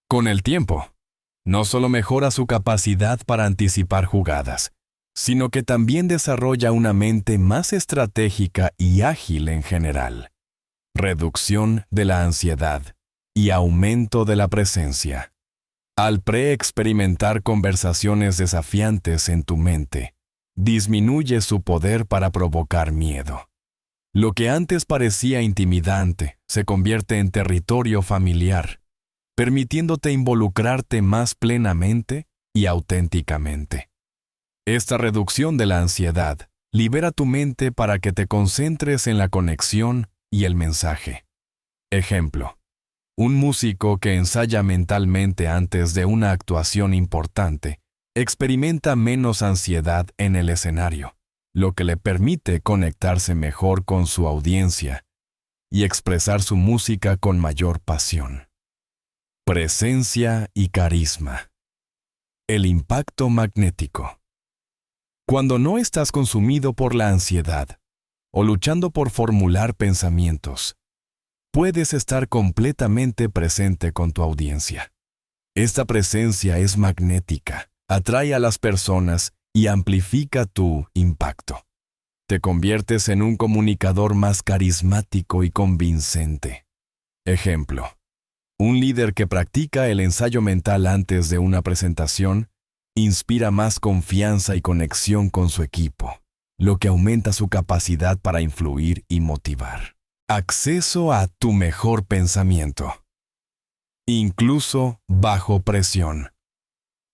Con el tiempo, no solo mejora su capacidad para anticipar jugadas, sino que también desarrolla una mente más estratégica y ágil en general. Reducción de la ansiedad y aumento de la presencia. Al pre-experimentar conversaciones desafiantes en tu mente, disminuye su poder para provocar miedo. Lo que antes parecía intimidante se convierte en territorio familiar, permitiéndote involucrarte más plenamente y auténticamente. Esta reducción de la ansiedad libera tu mente para que te concentres en la conexión y el mensaje. Ejemplo. Un músico que ensaya mentalmente antes de una actuación importante experimenta menos ansiedad en el escenario, lo que le permite conectarse mejor con su audiencia y expresar su música con mayor pasión. Presencia y carisma. El impacto magnético. Cuando no estás consumido por la ansiedad o luchando por formular pensamientos, puedes estar completamente presente con tu audiencia. Esta presencia es magnética, atrae a las personas y amplifica tu impacto. Te conviertes en un comunicador más carismático y convincente. Ejemplo. Un líder que practica el ensayo mental antes de una presentación inspira más confianza y conexión con su equipo, lo que aumenta su capacidad para influir y motivar. Acceso a tu mejor pensamiento. Incluso bajo presión.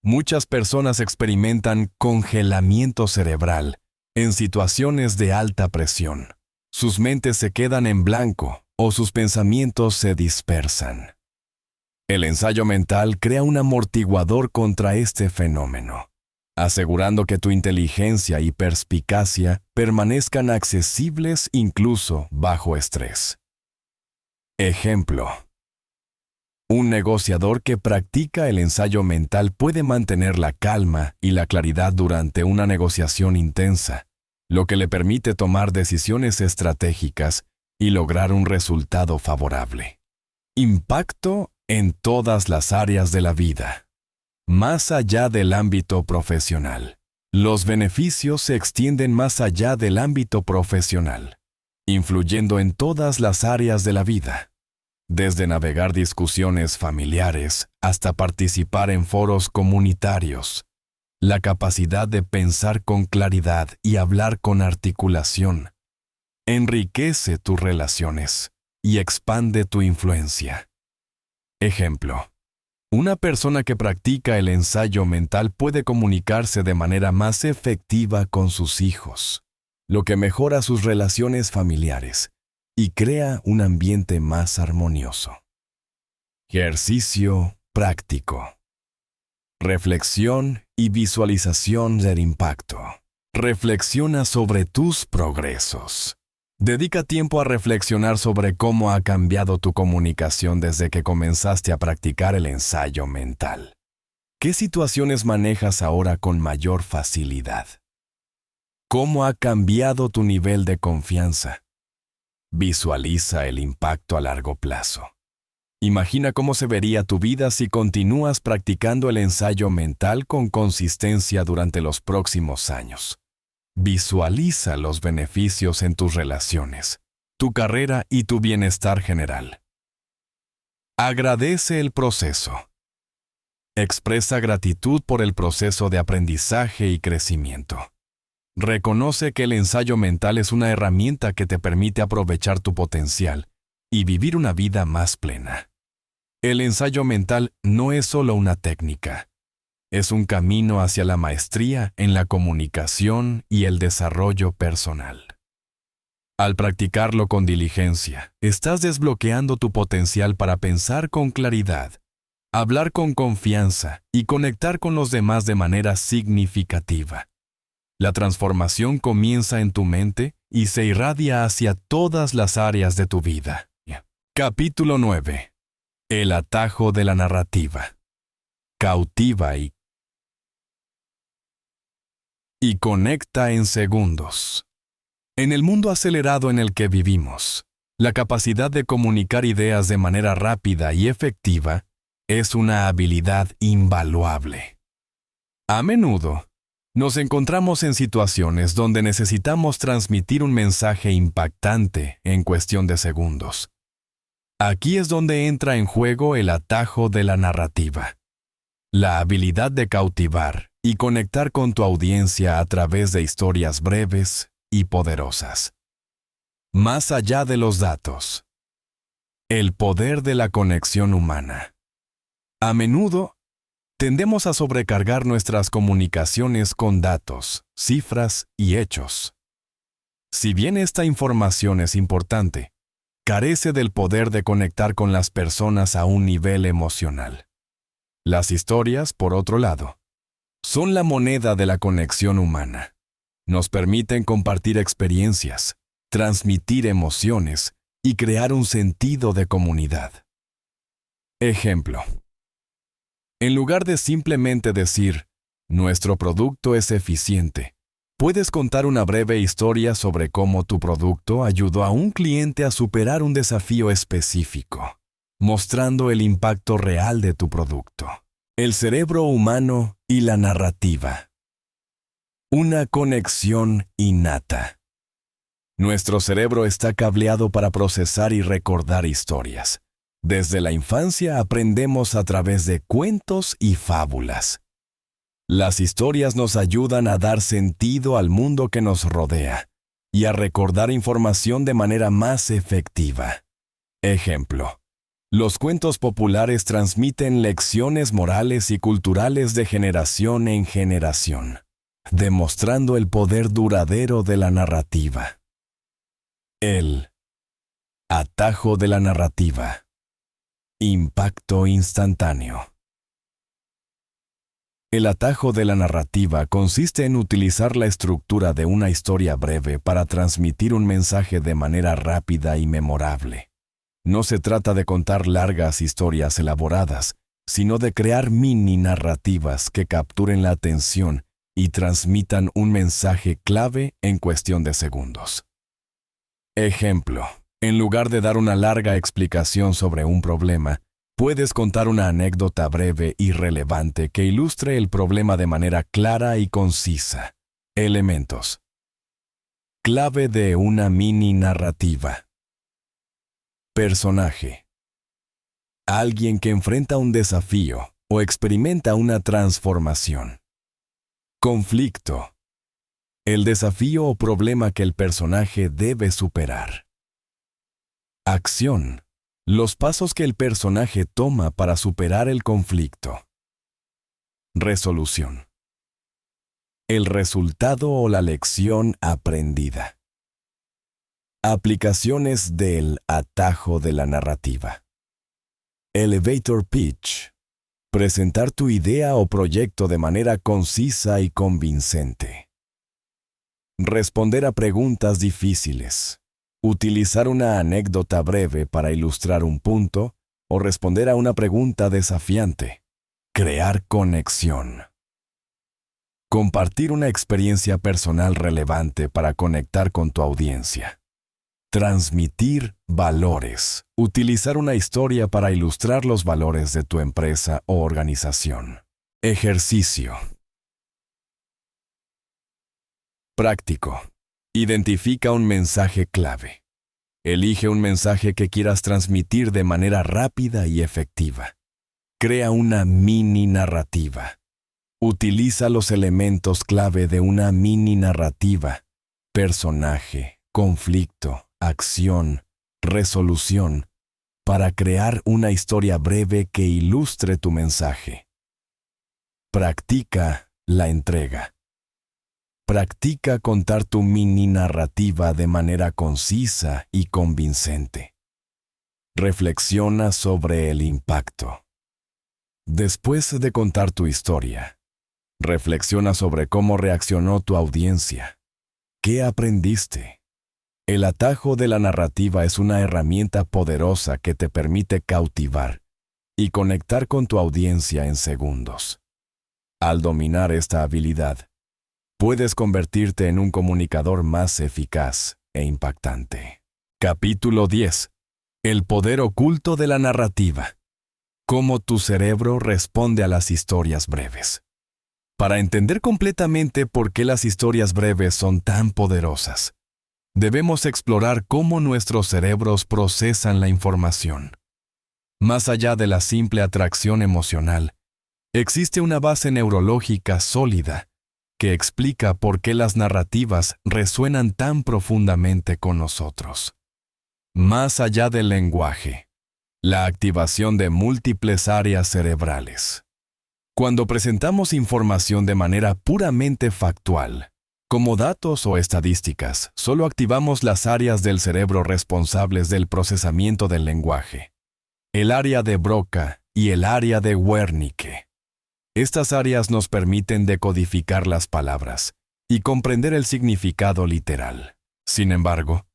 Muchas personas experimentan congelamiento cerebral en situaciones de alta presión. Sus mentes se quedan en blanco o sus pensamientos se dispersan. El ensayo mental crea un amortiguador contra este fenómeno, asegurando que tu inteligencia y perspicacia permanezcan accesibles incluso bajo estrés. Ejemplo. Un negociador que practica el ensayo mental puede mantener la calma y la claridad durante una negociación intensa, lo que le permite tomar decisiones estratégicas y lograr un resultado favorable. Impacto en todas las áreas de la vida. Más allá del ámbito profesional. Los beneficios se extienden más allá del ámbito profesional, influyendo en todas las áreas de la vida. Desde navegar discusiones familiares hasta participar en foros comunitarios. La capacidad de pensar con claridad y hablar con articulación enriquece tus relaciones y expande tu influencia. Ejemplo. Una persona que practica el ensayo mental puede comunicarse de manera más efectiva con sus hijos, lo que mejora sus relaciones familiares y crea un ambiente más armonioso. Ejercicio práctico. Reflexión y visualización del impacto. Reflexiona sobre tus progresos. Dedica tiempo a reflexionar sobre cómo ha cambiado tu comunicación desde que comenzaste a practicar el ensayo mental. ¿Qué situaciones manejas ahora con mayor facilidad? ¿Cómo ha cambiado tu nivel de confianza? Visualiza el impacto a largo plazo. Imagina cómo se vería tu vida si continúas practicando el ensayo mental con consistencia durante los próximos años. Visualiza los beneficios en tus relaciones, tu carrera y tu bienestar general. Agradece el proceso. Expresa gratitud por el proceso de aprendizaje y crecimiento. Reconoce que el ensayo mental es una herramienta que te permite aprovechar tu potencial y vivir una vida más plena. El ensayo mental no es solo una técnica, es un camino hacia la maestría en la comunicación y el desarrollo personal. Al practicarlo con diligencia, estás desbloqueando tu potencial para pensar con claridad, hablar con confianza y conectar con los demás de manera significativa. La transformación comienza en tu mente y se irradia hacia todas las áreas de tu vida. Capítulo 9. El atajo de la narrativa. Cautiva y conecta en segundos. En el mundo acelerado en el que vivimos, la capacidad de comunicar ideas de manera rápida y efectiva es una habilidad invaluable. A menudo, nos encontramos en situaciones donde necesitamos transmitir un mensaje impactante en cuestión de segundos. Aquí es donde entra en juego el atajo de la narrativa. La habilidad de cautivar y conectar con tu audiencia a través de historias breves y poderosas. Más allá de los datos. El poder de la conexión humana. A menudo, tendemos a sobrecargar nuestras comunicaciones con datos, cifras y hechos. Si bien esta información es importante, carece del poder de conectar con las personas a un nivel emocional. Las historias, por otro lado, son la moneda de la conexión humana. Nos permiten compartir experiencias, transmitir emociones y crear un sentido de comunidad. Ejemplo. En lugar de simplemente decir, nuestro producto es eficiente, puedes contar una breve historia sobre cómo tu producto ayudó a un cliente a superar un desafío específico, mostrando el impacto real de tu producto. El cerebro humano y la narrativa. Una conexión innata. Nuestro cerebro está cableado para procesar y recordar historias. Desde la infancia aprendemos a través de cuentos y fábulas. Las historias nos ayudan a dar sentido al mundo que nos rodea y a recordar información de manera más efectiva. Ejemplo. Los cuentos populares transmiten lecciones morales y culturales de generación en generación, demostrando el poder duradero de la narrativa. El atajo de la narrativa. Impacto instantáneo. El atajo de la narrativa consiste en utilizar la estructura de una historia breve para transmitir un mensaje de manera rápida y memorable. No se trata de contar largas historias elaboradas, sino de crear mini narrativas que capturen la atención y transmitan un mensaje clave en cuestión de segundos. Ejemplo. En lugar de dar una larga explicación sobre un problema, puedes contar una anécdota breve y relevante que ilustre el problema de manera clara y concisa. Elementos. Clave de una mini narrativa. Personaje. Alguien que enfrenta un desafío o experimenta una transformación. Conflicto. El desafío o problema que el personaje debe superar. Acción. Los pasos que el personaje toma para superar el conflicto. Resolución. El resultado o la lección aprendida. Aplicaciones del atajo de la narrativa. Elevator pitch. Presentar tu idea o proyecto de manera concisa y convincente. Responder a preguntas difíciles. Utilizar una anécdota breve para ilustrar un punto o responder a una pregunta desafiante. Crear conexión. Compartir una experiencia personal relevante para conectar con tu audiencia. Transmitir valores. Utilizar una historia para ilustrar los valores de tu empresa o organización. Ejercicio. Práctico. Identifica un mensaje clave. Elige un mensaje que quieras transmitir de manera rápida y efectiva. Crea una mini narrativa. Utiliza los elementos clave de una mini narrativa: personaje, conflicto, acción, resolución, para crear una historia breve que ilustre tu mensaje. Practica la entrega. Practica contar tu mini narrativa de manera concisa y convincente. Reflexiona sobre el impacto. Después de contar tu historia, reflexiona sobre cómo reaccionó tu audiencia. ¿Qué aprendiste? El atajo de la narrativa es una herramienta poderosa que te permite cautivar y conectar con tu audiencia en segundos. Al dominar esta habilidad, puedes convertirte en un comunicador más eficaz e impactante. Capítulo 10. El poder oculto de la narrativa. Cómo tu cerebro responde a las historias breves. Para entender completamente por qué las historias breves son tan poderosas, debemos explorar cómo nuestros cerebros procesan la información. Más allá de la simple atracción emocional, existe una base neurológica sólida que explica por qué las narrativas resuenan tan profundamente con nosotros. Más allá del lenguaje, la activación de múltiples áreas cerebrales. Cuando presentamos información de manera puramente factual, como datos o estadísticas, solo activamos las áreas del cerebro responsables del procesamiento del lenguaje: el área de Broca y el área de Wernicke. Estas áreas nos permiten decodificar las palabras y comprender el significado literal. Sin embargo,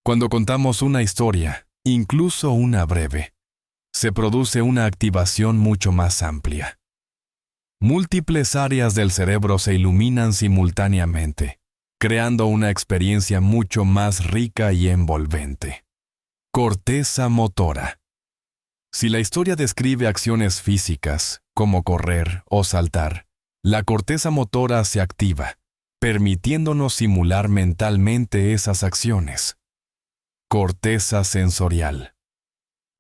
cuando contamos una historia, incluso una breve, se produce una activación mucho más amplia. Múltiples áreas del cerebro se iluminan simultáneamente, creando una experiencia mucho más rica y envolvente. Corteza motora. Si la historia describe acciones físicas, como correr o saltar, la corteza motora se activa, permitiéndonos simular mentalmente esas acciones. Corteza sensorial.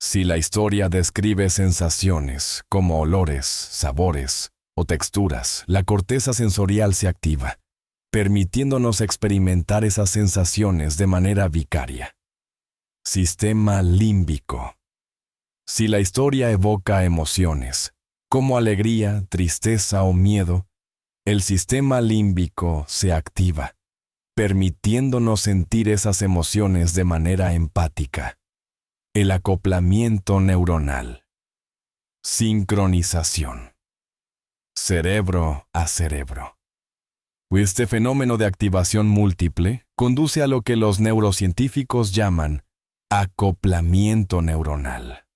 Si la historia describe sensaciones, como olores, sabores o texturas, la corteza sensorial se activa, permitiéndonos experimentar esas sensaciones de manera vicaria. Sistema límbico. Si la historia evoca emociones, como alegría, tristeza o miedo, el sistema límbico se activa, permitiéndonos sentir esas emociones de manera empática. El acoplamiento neuronal. Sincronización. Cerebro a cerebro. Este fenómeno de activación múltiple conduce a lo que los neurocientíficos llaman acoplamiento neuronal.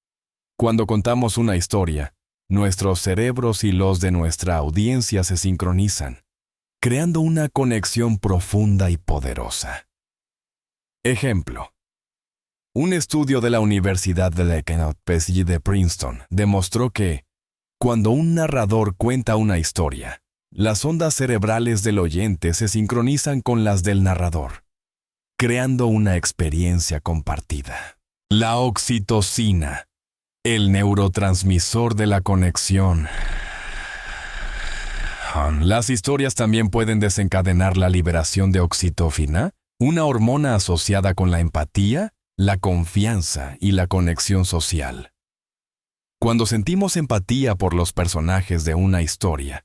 Cuando contamos una historia, nuestros cerebros y los de nuestra audiencia se sincronizan, creando una conexión profunda y poderosa. Ejemplo. Un estudio de la Universidad de Leiden de Princeton demostró que, cuando un narrador cuenta una historia, las ondas cerebrales del oyente se sincronizan con las del narrador, creando una experiencia compartida. La oxitocina, el neurotransmisor de la conexión. Las historias también pueden desencadenar la liberación de oxitocina, una hormona asociada con la empatía, la confianza y la conexión social. Cuando sentimos empatía por los personajes de una historia,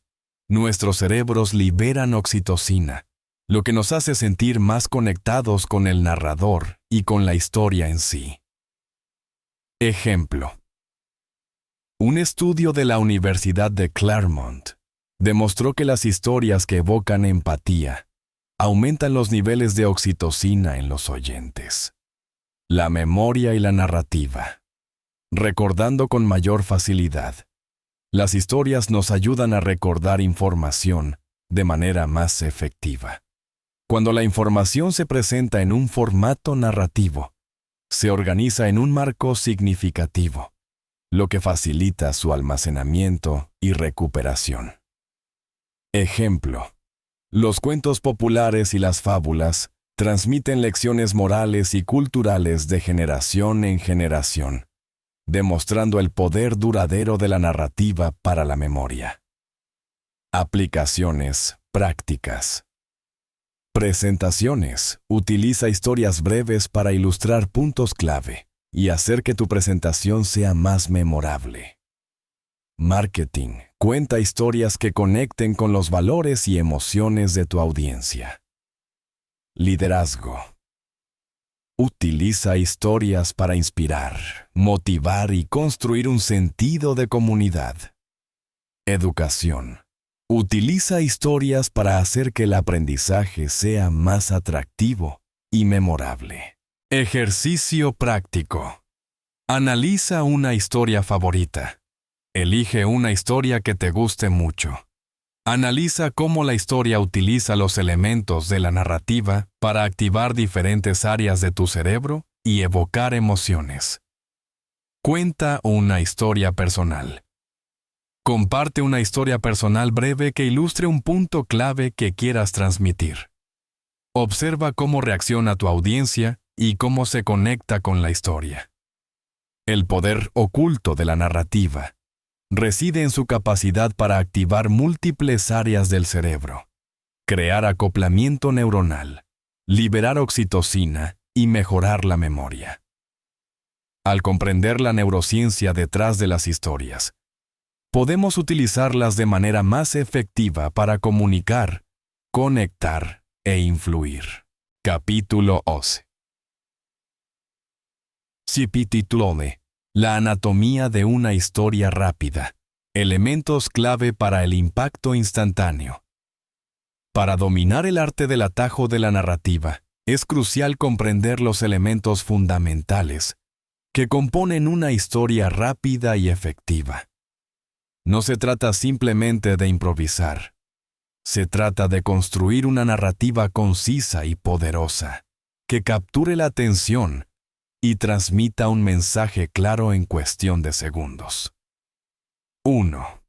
nuestros cerebros liberan oxitocina, lo que nos hace sentir más conectados con el narrador y con la historia en sí. Ejemplo. Un estudio de la Universidad de Claremont demostró que las historias que evocan empatía aumentan los niveles de oxitocina en los oyentes. La memoria y la narrativa. Recordando con mayor facilidad. Las historias nos ayudan a recordar información de manera más efectiva. Cuando la información se presenta en un formato narrativo, se organiza en un marco significativo, lo que facilita su almacenamiento y recuperación. Ejemplo: los cuentos populares y las fábulas transmiten lecciones morales y culturales de generación en generación, demostrando el poder duradero de la narrativa para la memoria. Aplicaciones prácticas. Presentaciones. Utiliza historias breves para ilustrar puntos clave y hacer que tu presentación sea más memorable. Marketing. Cuenta historias que conecten con los valores y emociones de tu audiencia. Liderazgo. Utiliza historias para inspirar, motivar y construir un sentido de comunidad. Educación. Utiliza historias para hacer que el aprendizaje sea más atractivo y memorable. Ejercicio práctico. Analiza una historia favorita. Elige una historia que te guste mucho. Analiza cómo la historia utiliza los elementos de la narrativa para activar diferentes áreas de tu cerebro y evocar emociones. Cuenta una historia personal. Comparte una historia personal breve que ilustre un punto clave que quieras transmitir. Observa cómo reacciona tu audiencia y cómo se conecta con la historia. El poder oculto de la narrativa reside en su capacidad para activar múltiples áreas del cerebro, crear acoplamiento neuronal, liberar oxitocina y mejorar la memoria. Al comprender la neurociencia detrás de las historias, podemos utilizarlas de manera más efectiva para comunicar, conectar e influir. Capítulo 11. Subtítulo: La anatomía de una historia rápida. Elementos clave para el impacto instantáneo. Para dominar el arte del atajo de la narrativa, es crucial comprender los elementos fundamentales que componen una historia rápida y efectiva. No se trata simplemente de improvisar. Se trata de construir una narrativa concisa y poderosa, que capture la atención y transmita un mensaje claro en cuestión de segundos. 1.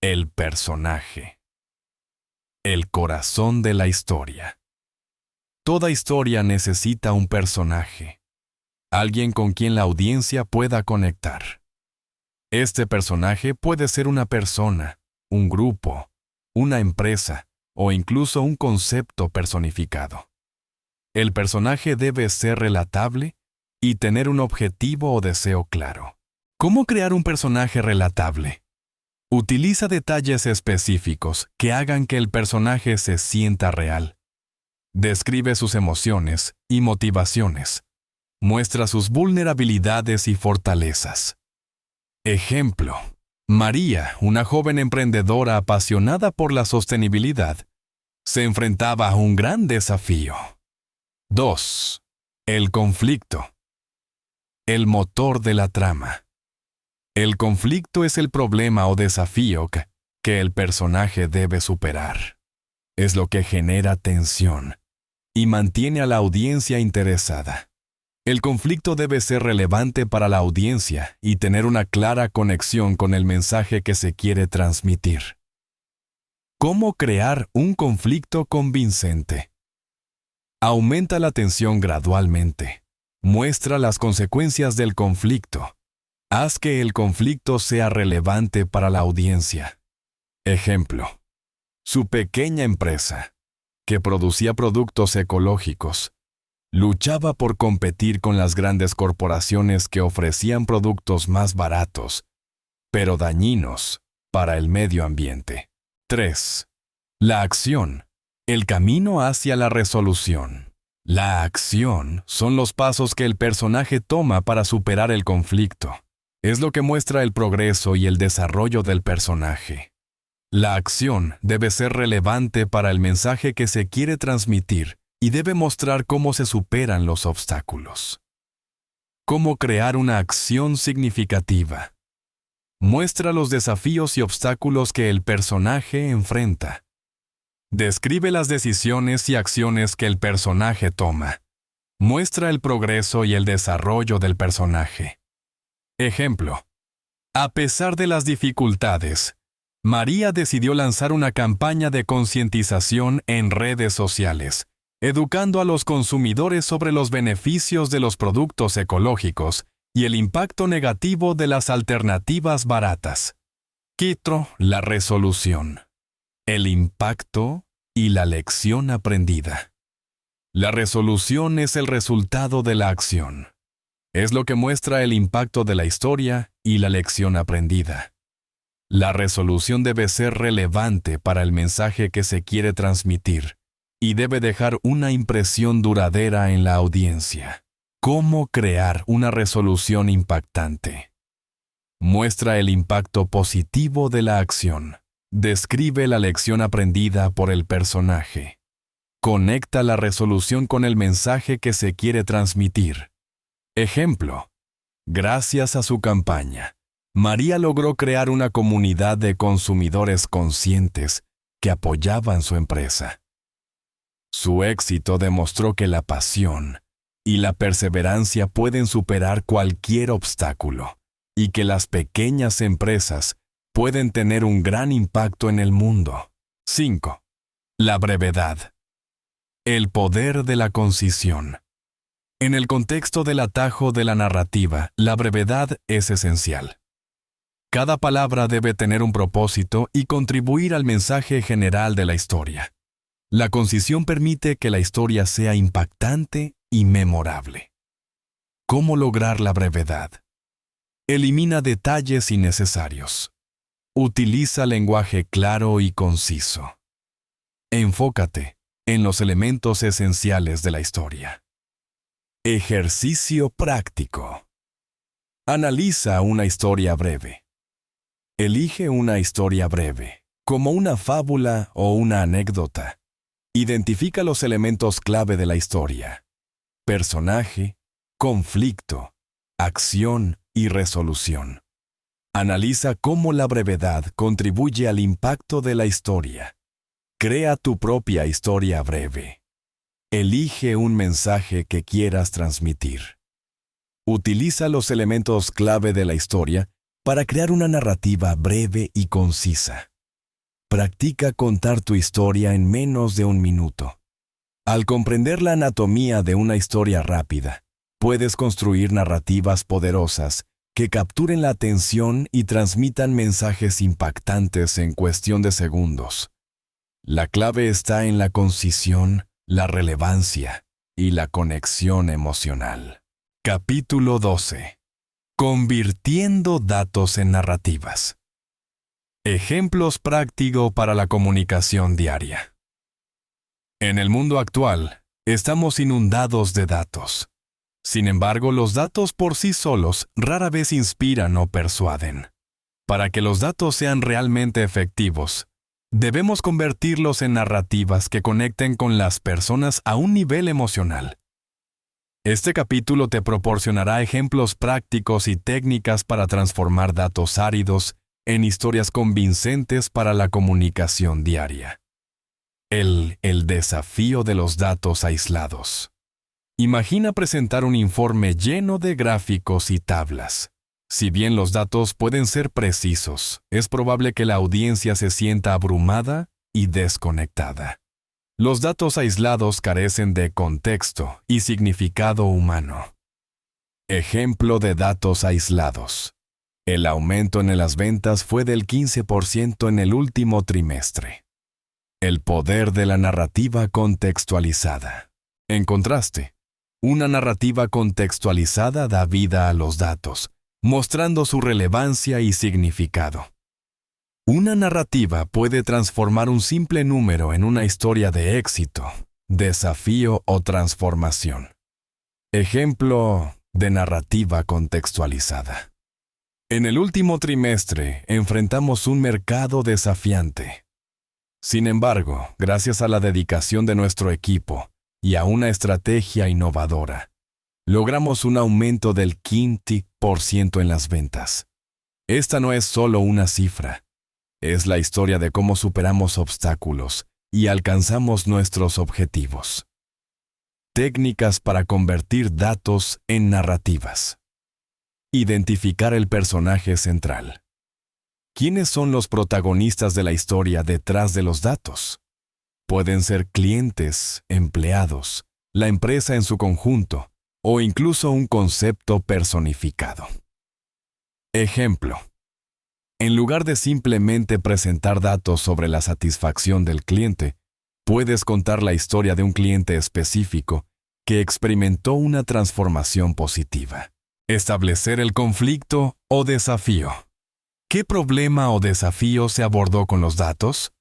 El personaje. El corazón de la historia. Toda historia necesita un personaje, alguien con quien la audiencia pueda conectar. Este personaje puede ser una persona, un grupo, una empresa o incluso un concepto personificado. El personaje debe ser relatable y tener un objetivo o deseo claro. ¿Cómo crear un personaje relatable? Utiliza detalles específicos que hagan que el personaje se sienta real. Describe sus emociones y motivaciones. Muestra sus vulnerabilidades y fortalezas. Ejemplo: María, una joven emprendedora apasionada por la sostenibilidad, se enfrentaba a un gran desafío. 2. El conflicto. El motor de la trama. El conflicto es el problema o desafío que el personaje debe superar. Es lo que genera tensión y mantiene a la audiencia interesada. El conflicto debe ser relevante para la audiencia y tener una clara conexión con el mensaje que se quiere transmitir. ¿Cómo crear un conflicto convincente? Aumenta la tensión gradualmente. Muestra las consecuencias del conflicto. Haz que el conflicto sea relevante para la audiencia. Ejemplo: su pequeña empresa, que producía productos ecológicos, luchaba por competir con las grandes corporaciones que ofrecían productos más baratos, pero dañinos para el medio ambiente. 3. La acción. El camino hacia la resolución. La acción son los pasos que el personaje toma para superar el conflicto. Es lo que muestra el progreso y el desarrollo del personaje. La acción debe ser relevante para el mensaje que se quiere transmitir y debe mostrar cómo se superan los obstáculos. ¿Cómo crear una acción significativa? Muestra los desafíos y obstáculos que el personaje enfrenta. Describe las decisiones y acciones que el personaje toma. Muestra el progreso y el desarrollo del personaje. Ejemplo. A pesar de las dificultades, María decidió lanzar una campaña de concientización en redes sociales, educando a los consumidores sobre los beneficios de los productos ecológicos y el impacto negativo de las alternativas baratas. Quito la resolución, el impacto y la lección aprendida. La resolución es el resultado de la acción. Es lo que muestra el impacto de la historia y la lección aprendida. La resolución debe ser relevante para el mensaje que se quiere transmitir y debe dejar una impresión duradera en la audiencia. ¿Cómo crear una resolución impactante? Muestra el impacto positivo de la acción. Describe la lección aprendida por el personaje. Conecta la resolución con el mensaje que se quiere transmitir. Ejemplo. Gracias a su campaña, María logró crear una comunidad de consumidores conscientes que apoyaban su empresa. Su éxito demostró que la pasión y la perseverancia pueden superar cualquier obstáculo y que las pequeñas empresas pueden tener un gran impacto en el mundo. 5. La brevedad. El poder de la concisión. En el contexto del atajo de la narrativa, la brevedad es esencial. Cada palabra debe tener un propósito y contribuir al mensaje general de la historia. La concisión permite que la historia sea impactante y memorable. ¿Cómo lograr la brevedad? Elimina detalles innecesarios. Utiliza lenguaje claro y conciso. Enfócate en los elementos esenciales de la historia. Ejercicio práctico. Analiza una historia breve. Elige una historia breve, como una fábula o una anécdota. Identifica los elementos clave de la historia: personaje, conflicto, acción y resolución. Analiza cómo la brevedad contribuye al impacto de la historia. Crea tu propia historia breve. Elige un mensaje que quieras transmitir. Utiliza los elementos clave de la historia para crear una narrativa breve y concisa. Practica contar tu historia en menos de 1 minuto. Al comprender la anatomía de una historia rápida, puedes construir narrativas poderosas que capturen la atención y transmitan mensajes impactantes en cuestión de segundos. La clave está en la concisión, la relevancia y la conexión emocional. Capítulo 12. Convirtiendo datos en narrativas. Ejemplos prácticos para la comunicación diaria. En el mundo actual, estamos inundados de datos. Sin embargo, los datos por sí solos rara vez inspiran o persuaden. Para que los datos sean realmente efectivos, debemos convertirlos en narrativas que conecten con las personas a un nivel emocional. Este capítulo te proporcionará ejemplos prácticos y técnicas para transformar datos áridos en historias convincentes para la comunicación diaria. El desafío de los datos aislados. Imagina presentar un informe lleno de gráficos y tablas. Si bien los datos pueden ser precisos, es probable que la audiencia se sienta abrumada y desconectada. Los datos aislados carecen de contexto y significado humano. Ejemplo de datos aislados. El aumento en las ventas fue del 15% en el último trimestre. El poder de la narrativa contextualizada. En contraste, una narrativa contextualizada da vida a los datos, mostrando su relevancia y significado. Una narrativa puede transformar un simple número en una historia de éxito, desafío o transformación. Ejemplo de narrativa contextualizada. En el último trimestre enfrentamos un mercado desafiante. Sin embargo, gracias a la dedicación de nuestro equipo y a una estrategia innovadora, logramos un aumento del 15% en las ventas. Esta no es solo una cifra, es la historia de cómo superamos obstáculos y alcanzamos nuestros objetivos. Técnicas para convertir datos en narrativas. Identificar el personaje central. ¿Quiénes son los protagonistas de la historia detrás de los datos? Pueden ser clientes, empleados, la empresa en su conjunto, o incluso un concepto personificado. Ejemplo. En lugar de simplemente presentar datos sobre la satisfacción del cliente, puedes contar la historia de un cliente específico que experimentó una transformación positiva. Establecer el conflicto o desafío. ¿Qué problema o desafío se abordó con los datos?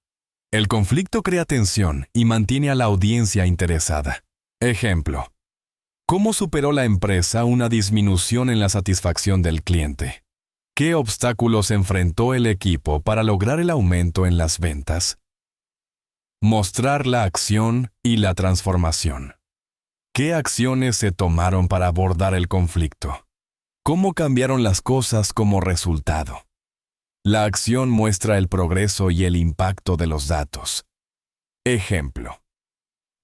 El conflicto crea tensión y mantiene a la audiencia interesada. Ejemplo. ¿Cómo superó la empresa una disminución en la satisfacción del cliente? ¿Qué obstáculos enfrentó el equipo para lograr el aumento en las ventas? Mostrar la acción y la transformación. ¿Qué acciones se tomaron para abordar el conflicto? ¿Cómo cambiaron las cosas como resultado? La acción muestra el progreso y el impacto de los datos. Ejemplo.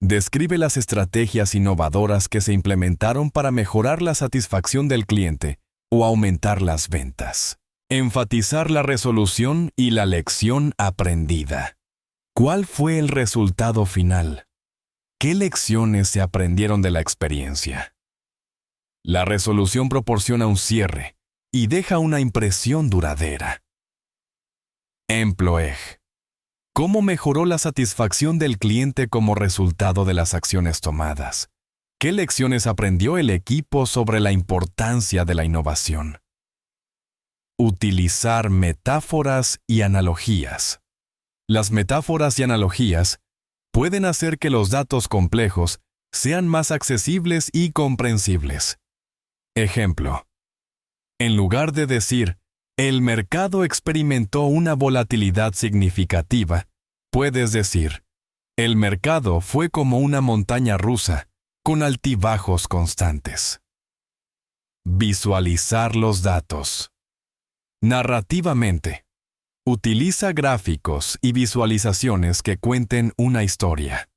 Describe las estrategias innovadoras que se implementaron para mejorar la satisfacción del cliente o aumentar las ventas. Enfatizar la resolución y la lección aprendida. ¿Cuál fue el resultado final? ¿Qué lecciones se aprendieron de la experiencia? La resolución proporciona un cierre y deja una impresión duradera. Emploeg. ¿Cómo mejoró la satisfacción del cliente como resultado de las acciones tomadas? ¿Qué lecciones aprendió el equipo sobre la importancia de la innovación? Utilizar metáforas y analogías. Las metáforas y analogías pueden hacer que los datos complejos sean más accesibles y comprensibles. Ejemplo. En lugar de decir, el mercado experimentó una volatilidad significativa, puedes decir, el mercado fue como una montaña rusa, con altibajos constantes. Visualizar los datos. Narrativamente. Utiliza gráficos y visualizaciones que cuenten una historia.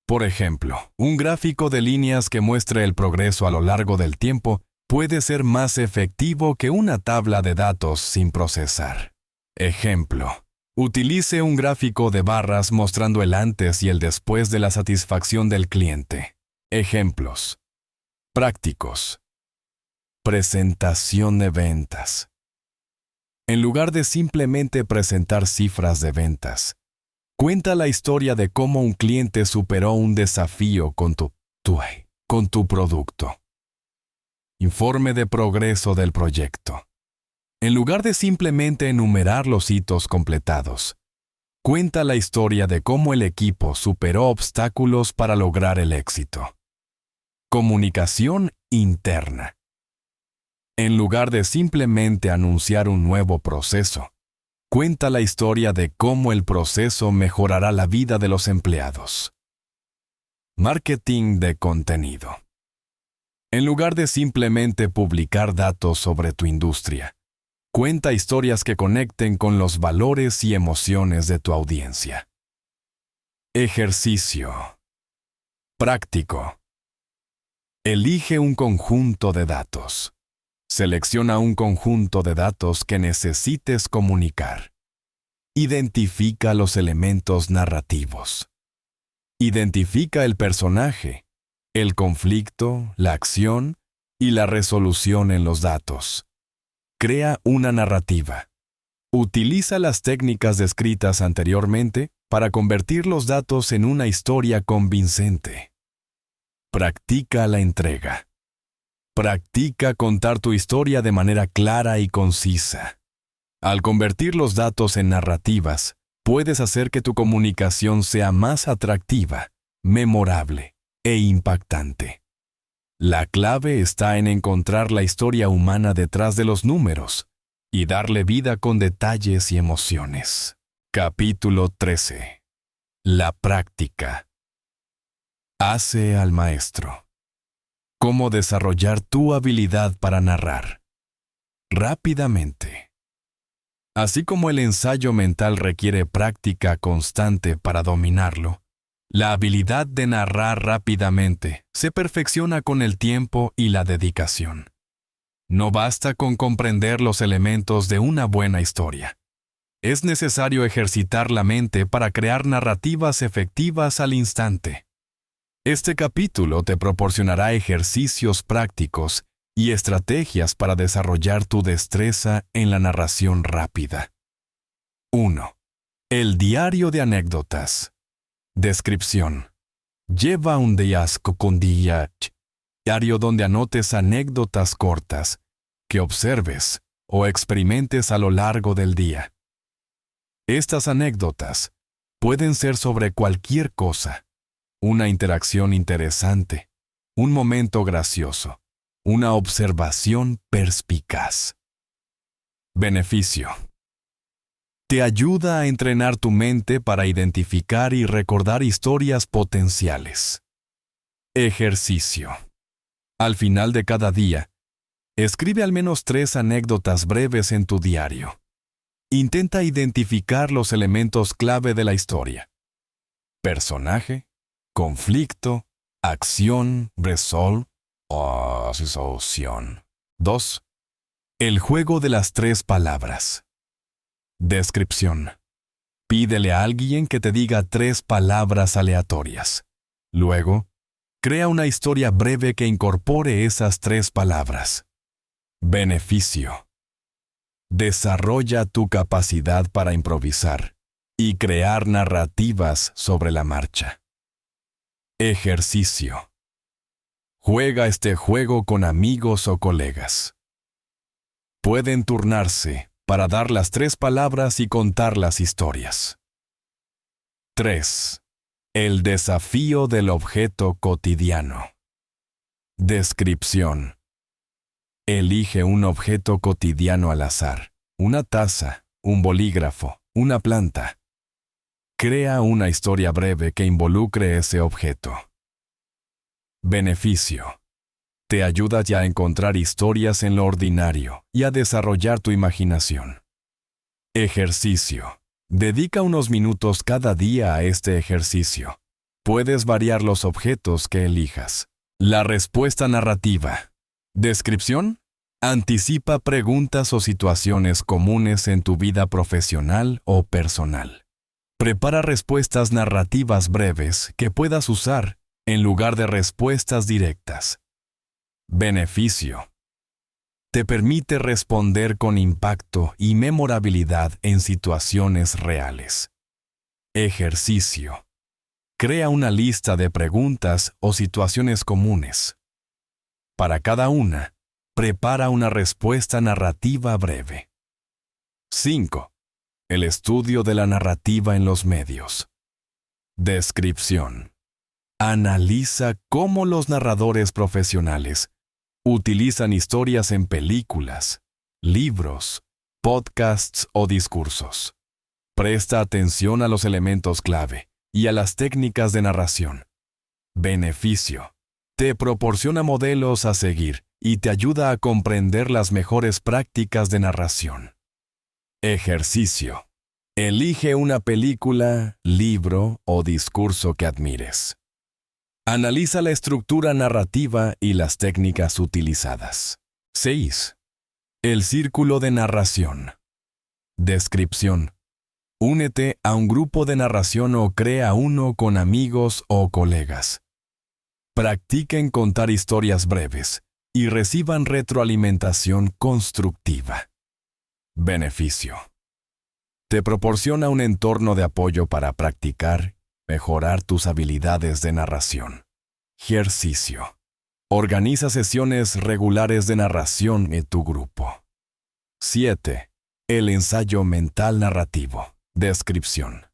Por ejemplo, un gráfico de líneas que muestre el progreso a lo largo del tiempo puede ser más efectivo que una tabla de datos sin procesar. Ejemplo. Utilice un gráfico de barras mostrando el antes y el después de la satisfacción del cliente. Ejemplos. Prácticos. Presentación de ventas. En lugar de simplemente presentar cifras de ventas, cuenta la historia de cómo un cliente superó un desafío con tu producto. Informe de progreso del proyecto. En lugar de simplemente enumerar los hitos completados, cuenta la historia de cómo el equipo superó obstáculos para lograr el éxito. Comunicación interna. En lugar de simplemente anunciar un nuevo proceso, cuenta la historia de cómo el proceso mejorará la vida de los empleados. Marketing de contenido. En lugar de simplemente publicar datos sobre tu industria, cuenta historias que conecten con los valores y emociones de tu audiencia. Ejercicio. Práctico. Elige un conjunto de datos. Selecciona un conjunto de datos que necesites comunicar. Identifica los elementos narrativos. Identifica el personaje, el conflicto, la acción y la resolución en los datos. Crea una narrativa. Utiliza las técnicas descritas anteriormente para convertir los datos en una historia convincente. Practica la entrega. Practica contar tu historia de manera clara y concisa. Al convertir los datos en narrativas, puedes hacer que tu comunicación sea más atractiva, memorable e impactante. La clave está en encontrar la historia humana detrás de los números y darle vida con detalles y emociones. Capítulo 13. La práctica. Hace al maestro. ¿Cómo desarrollar tu habilidad para narrar? Rápidamente. Así como el ensayo mental requiere práctica constante para dominarlo, la habilidad de narrar rápidamente se perfecciona con el tiempo y la dedicación. No basta con comprender los elementos de una buena historia. Es necesario ejercitar la mente para crear narrativas efectivas al instante. Este capítulo te proporcionará ejercicios prácticos y estrategias para desarrollar tu destreza en la narración rápida. 1. El diario de anécdotas. Descripción. Lleva un diario donde anotes anécdotas cortas que observes o experimentes a lo largo del día. Estas anécdotas pueden ser sobre cualquier cosa, una interacción interesante, un momento gracioso, una observación perspicaz. Beneficio. Te ayuda a entrenar tu mente para identificar y recordar historias potenciales. Ejercicio. Al final de cada día, escribe al menos 3 anécdotas breves en tu diario. Intenta identificar los elementos clave de la historia. Personaje, conflicto, acción, resolución. 2. El juego de las 3 palabras. Descripción. Pídele a alguien que te diga 3 palabras aleatorias. Luego, crea una historia breve que incorpore esas 3 palabras. Beneficio. Desarrolla tu capacidad para improvisar y crear narrativas sobre la marcha. Ejercicio. Juega este juego con amigos o colegas. Pueden turnarse para dar las 3 palabras y contar las historias. 3. El desafío del objeto cotidiano. Descripción. Elige un objeto cotidiano al azar, una taza, un bolígrafo, una planta. Crea una historia breve que involucre ese objeto. Beneficio. Te ayuda ya a encontrar historias en lo ordinario y a desarrollar tu imaginación. Ejercicio. Dedica unos minutos cada día a este ejercicio. Puedes variar los objetos que elijas. La respuesta narrativa. Descripción. Anticipa preguntas o situaciones comunes en tu vida profesional o personal. Prepara respuestas narrativas breves que puedas usar en lugar de respuestas directas. Beneficio. Te permite responder con impacto y memorabilidad en situaciones reales. Ejercicio. Crea una lista de preguntas o situaciones comunes. Para cada una, prepara una respuesta narrativa breve. 5. El estudio de la narrativa en los medios. Descripción. Analiza cómo los narradores profesionales utilizan historias en películas, libros, podcasts o discursos. Presta atención a los elementos clave y a las técnicas de narración. Beneficio. Te proporciona modelos a seguir y te ayuda a comprender las mejores prácticas de narración. Ejercicio. Elige una película, libro o discurso que admires. Analiza la estructura narrativa y las técnicas utilizadas. 6. El círculo de narración. Descripción. Únete a un grupo de narración o crea uno con amigos o colegas. Practiquen contar historias breves y reciban retroalimentación constructiva. Beneficio. Te proporciona un entorno de apoyo para practicar, mejorar tus habilidades de narración. Ejercicio. Organiza sesiones regulares de narración en tu grupo. 7. El ensayo mental narrativo. Descripción.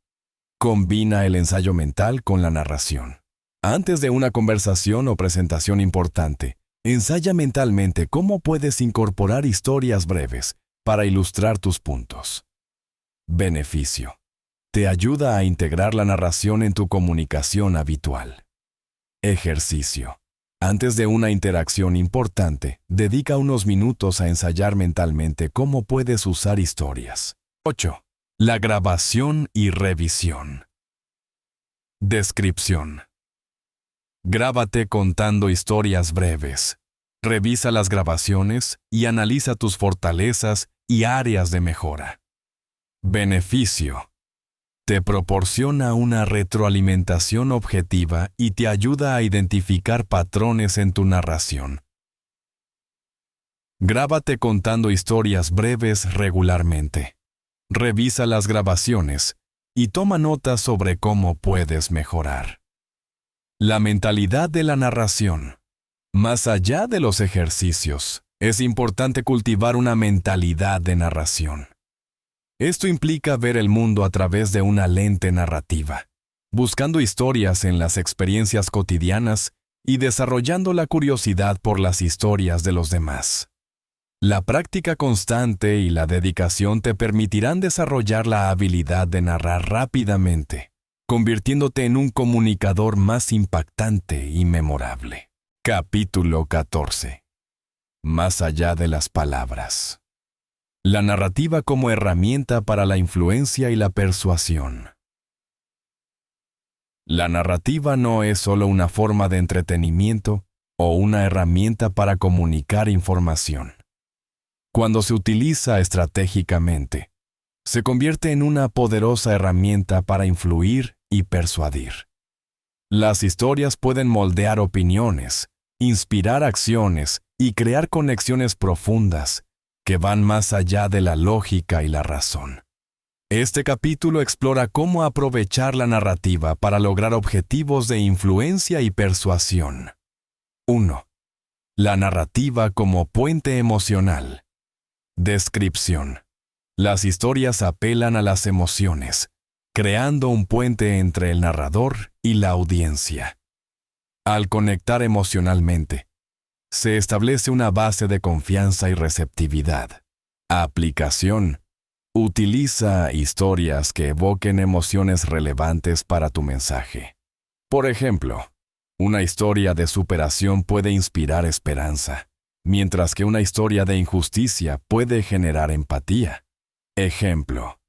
Combina el ensayo mental con la narración. Antes de una conversación o presentación importante, ensaya mentalmente cómo puedes incorporar historias breves para ilustrar tus puntos. Beneficio. Te ayuda a integrar la narración en tu comunicación habitual. Ejercicio. Antes de una interacción importante, dedica unos minutos a ensayar mentalmente cómo puedes usar historias. 8. La grabación y revisión. Descripción. Grábate contando historias breves. Revisa las grabaciones y analiza tus fortalezas y áreas de mejora. Beneficio. Te proporciona una retroalimentación objetiva y te ayuda a identificar patrones en tu narración. Grábate contando historias breves regularmente. Revisa las grabaciones y toma notas sobre cómo puedes mejorar. La mentalidad de la narración. Más allá de los ejercicios, es importante cultivar una mentalidad de narración. Esto implica ver el mundo a través de una lente narrativa, buscando historias en las experiencias cotidianas y desarrollando la curiosidad por las historias de los demás. La práctica constante y la dedicación te permitirán desarrollar la habilidad de narrar rápidamente, convirtiéndote en un comunicador más impactante y memorable. Capítulo 14. Más allá de las palabras. La narrativa como herramienta para la influencia y la persuasión. La narrativa no es solo una forma de entretenimiento o una herramienta para comunicar información. Cuando se utiliza estratégicamente, se convierte en una poderosa herramienta para influir y persuadir. Las historias pueden moldear opiniones, inspirar acciones y crear conexiones profundas que van más allá de la lógica y la razón. Este capítulo explora cómo aprovechar la narrativa para lograr objetivos de influencia y persuasión. 1. La narrativa como puente emocional. Descripción. Las historias apelan a las emociones, creando un puente entre el narrador y la audiencia. Al conectar emocionalmente, se establece una base de confianza y receptividad. Aplicación. Utiliza historias que evoquen emociones relevantes para tu mensaje. Por ejemplo, una historia de superación puede inspirar esperanza, mientras que una historia de injusticia puede generar empatía. Ejemplo.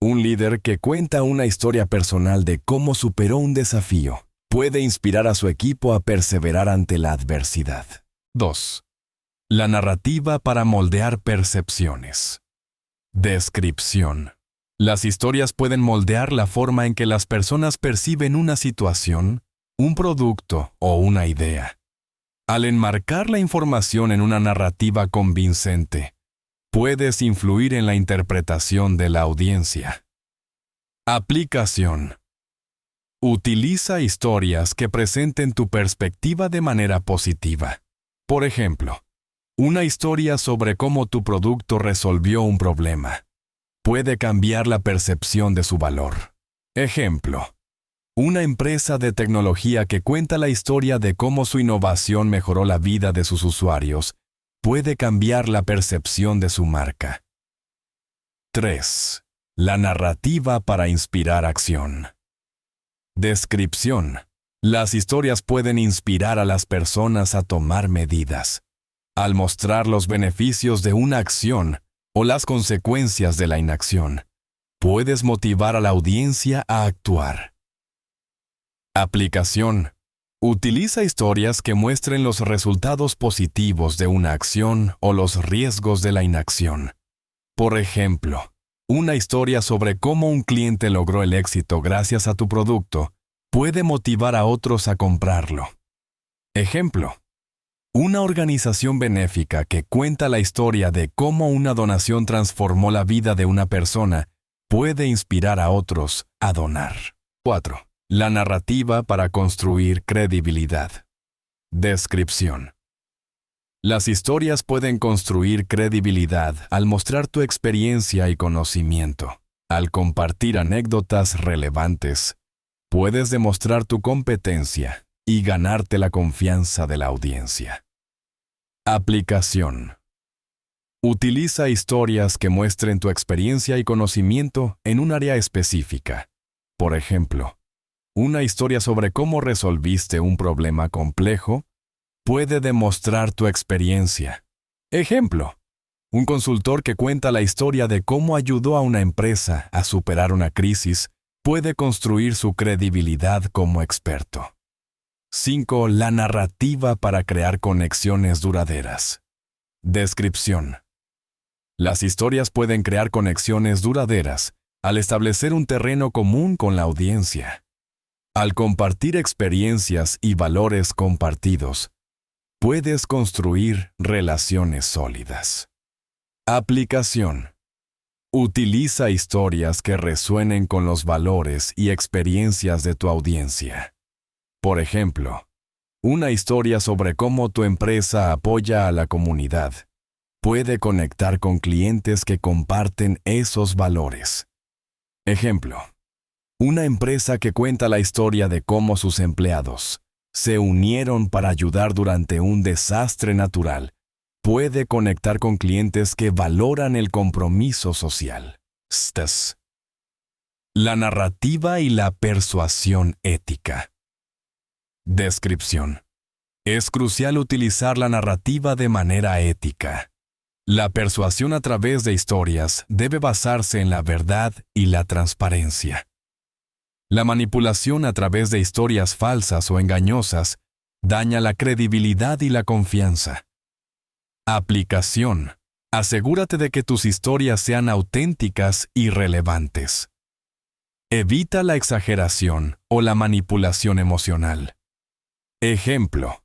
Un líder que cuenta una historia personal de cómo superó un desafío puede inspirar a su equipo a perseverar ante la adversidad. 2. La narrativa para moldear percepciones. Descripción. Las historias pueden moldear la forma en que las personas perciben una situación, un producto o una idea. Al enmarcar la información en una narrativa convincente, puedes influir en la interpretación de la audiencia. Aplicación. Utiliza historias que presenten tu perspectiva de manera positiva. Por ejemplo, una historia sobre cómo tu producto resolvió un problema puede cambiar la percepción de su valor. Ejemplo. Una empresa de tecnología que cuenta la historia de cómo su innovación mejoró la vida de sus usuarios puede cambiar la percepción de su marca. 3. La narrativa para inspirar acción. Descripción. Las historias pueden inspirar a las personas a tomar medidas, al mostrar los beneficios de una acción o las consecuencias de la inacción. Puedes motivar a la audiencia a actuar. Aplicación. Utiliza historias que muestren los resultados positivos de una acción o los riesgos de la inacción. Por ejemplo, una historia sobre cómo un cliente logró el éxito gracias a tu producto puede motivar a otros a comprarlo. Ejemplo. Una organización benéfica que cuenta la historia de cómo una donación transformó la vida de una persona puede inspirar a otros a donar. 4. La narrativa para construir credibilidad. Descripción. Las historias pueden construir credibilidad al mostrar tu experiencia y conocimiento. Al compartir anécdotas relevantes, puedes demostrar tu competencia y ganarte la confianza de la audiencia. Aplicación. Utiliza historias que muestren tu experiencia y conocimiento en un área específica. Por ejemplo, una historia sobre cómo resolviste un problema complejo puede demostrar tu experiencia. Ejemplo. Un consultor que cuenta la historia de cómo ayudó a una empresa a superar una crisis puede construir su credibilidad como experto. 5. La narrativa para crear conexiones duraderas. Descripción. Las historias pueden crear conexiones duraderas al establecer un terreno común con la audiencia. Al compartir experiencias y valores compartidos, puedes construir relaciones sólidas. Aplicación. Utiliza historias que resuenen con los valores y experiencias de tu audiencia. Por ejemplo, una historia sobre cómo tu empresa apoya a la comunidad puede conectar con clientes que comparten esos valores. Ejemplo. Una empresa que cuenta la historia de cómo sus empleados se unieron para ayudar durante un desastre natural puede conectar con clientes que valoran el compromiso social. STES. La narrativa y la persuasión ética. Descripción. Es crucial utilizar la narrativa de manera ética. La persuasión a través de historias debe basarse en la verdad y la transparencia. La manipulación a través de historias falsas o engañosas daña la credibilidad y la confianza. Aplicación. Asegúrate de que tus historias sean auténticas y relevantes. Evita la exageración o la manipulación emocional. Ejemplo.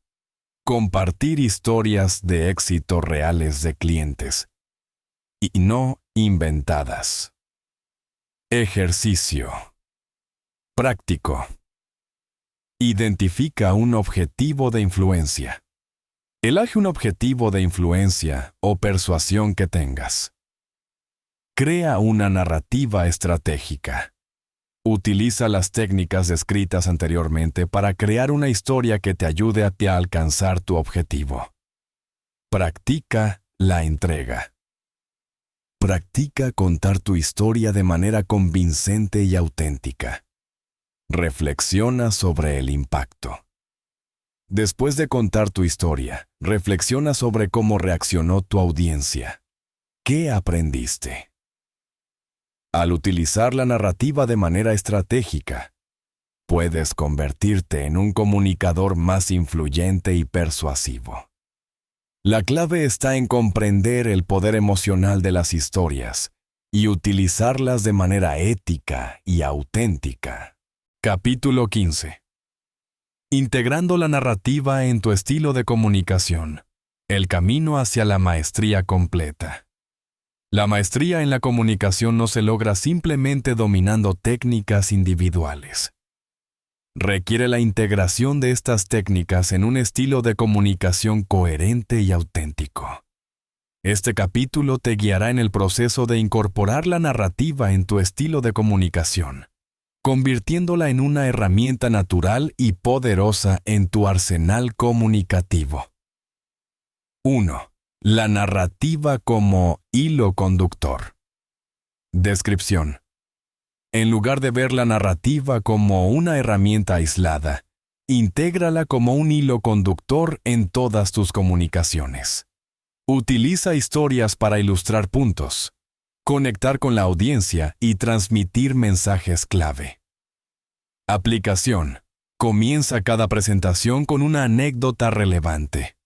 Compartir historias de éxito reales de clientes y no inventadas. Ejercicio. Práctico. Identifica un objetivo de influencia. Elige un objetivo de influencia o persuasión que tengas. Crea una narrativa estratégica. Utiliza las técnicas descritas anteriormente para crear una historia que te ayude a ti a alcanzar tu objetivo. Practica la entrega. Practica contar tu historia de manera convincente y auténtica. Reflexiona sobre el impacto. Después de contar tu historia, reflexiona sobre cómo reaccionó tu audiencia. ¿Qué aprendiste? Al utilizar la narrativa de manera estratégica, puedes convertirte en un comunicador más influyente y persuasivo. La clave está en comprender el poder emocional de las historias y utilizarlas de manera ética y auténtica. Capítulo 15. Integrando la narrativa en tu estilo de comunicación. El camino hacia la maestría completa. La maestría en la comunicación no se logra simplemente dominando técnicas individuales. Requiere la integración de estas técnicas en un estilo de comunicación coherente y auténtico. Este capítulo te guiará en el proceso de incorporar la narrativa en tu estilo de comunicación, convirtiéndola en una herramienta natural y poderosa en tu arsenal comunicativo. 1. La narrativa como hilo conductor. Descripción. En lugar de ver la narrativa como una herramienta aislada, intégrala como un hilo conductor en todas tus comunicaciones. Utiliza historias para ilustrar puntos, conectar con la audiencia y transmitir mensajes clave. Aplicación. Comienza cada presentación con una anécdota relevante.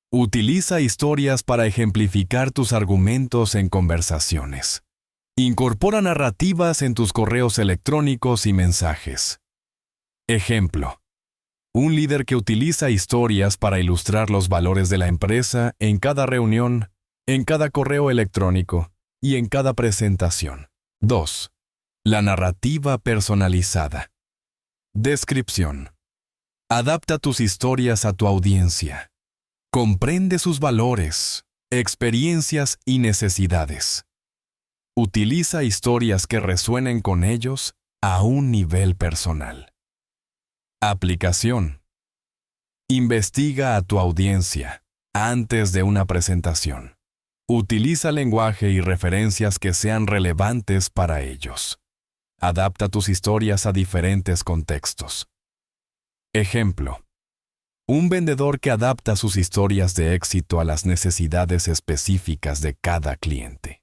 Utiliza historias para ejemplificar tus argumentos en conversaciones. Incorpora narrativas en tus correos electrónicos y mensajes. Ejemplo. Un líder que utiliza historias para ilustrar los valores de la empresa en cada reunión, en cada correo electrónico y en cada presentación. 2. La narrativa personalizada. Descripción. Adapta tus historias a tu audiencia. Comprende sus valores, experiencias y necesidades. Utiliza historias que resuenen con ellos a un nivel personal. Aplicación. Investiga a tu audiencia antes de una presentación. Utiliza lenguaje y referencias que sean relevantes para ellos. Adapta tus historias a diferentes contextos. Ejemplo. Un vendedor que adapta sus historias de éxito a las necesidades específicas de cada cliente.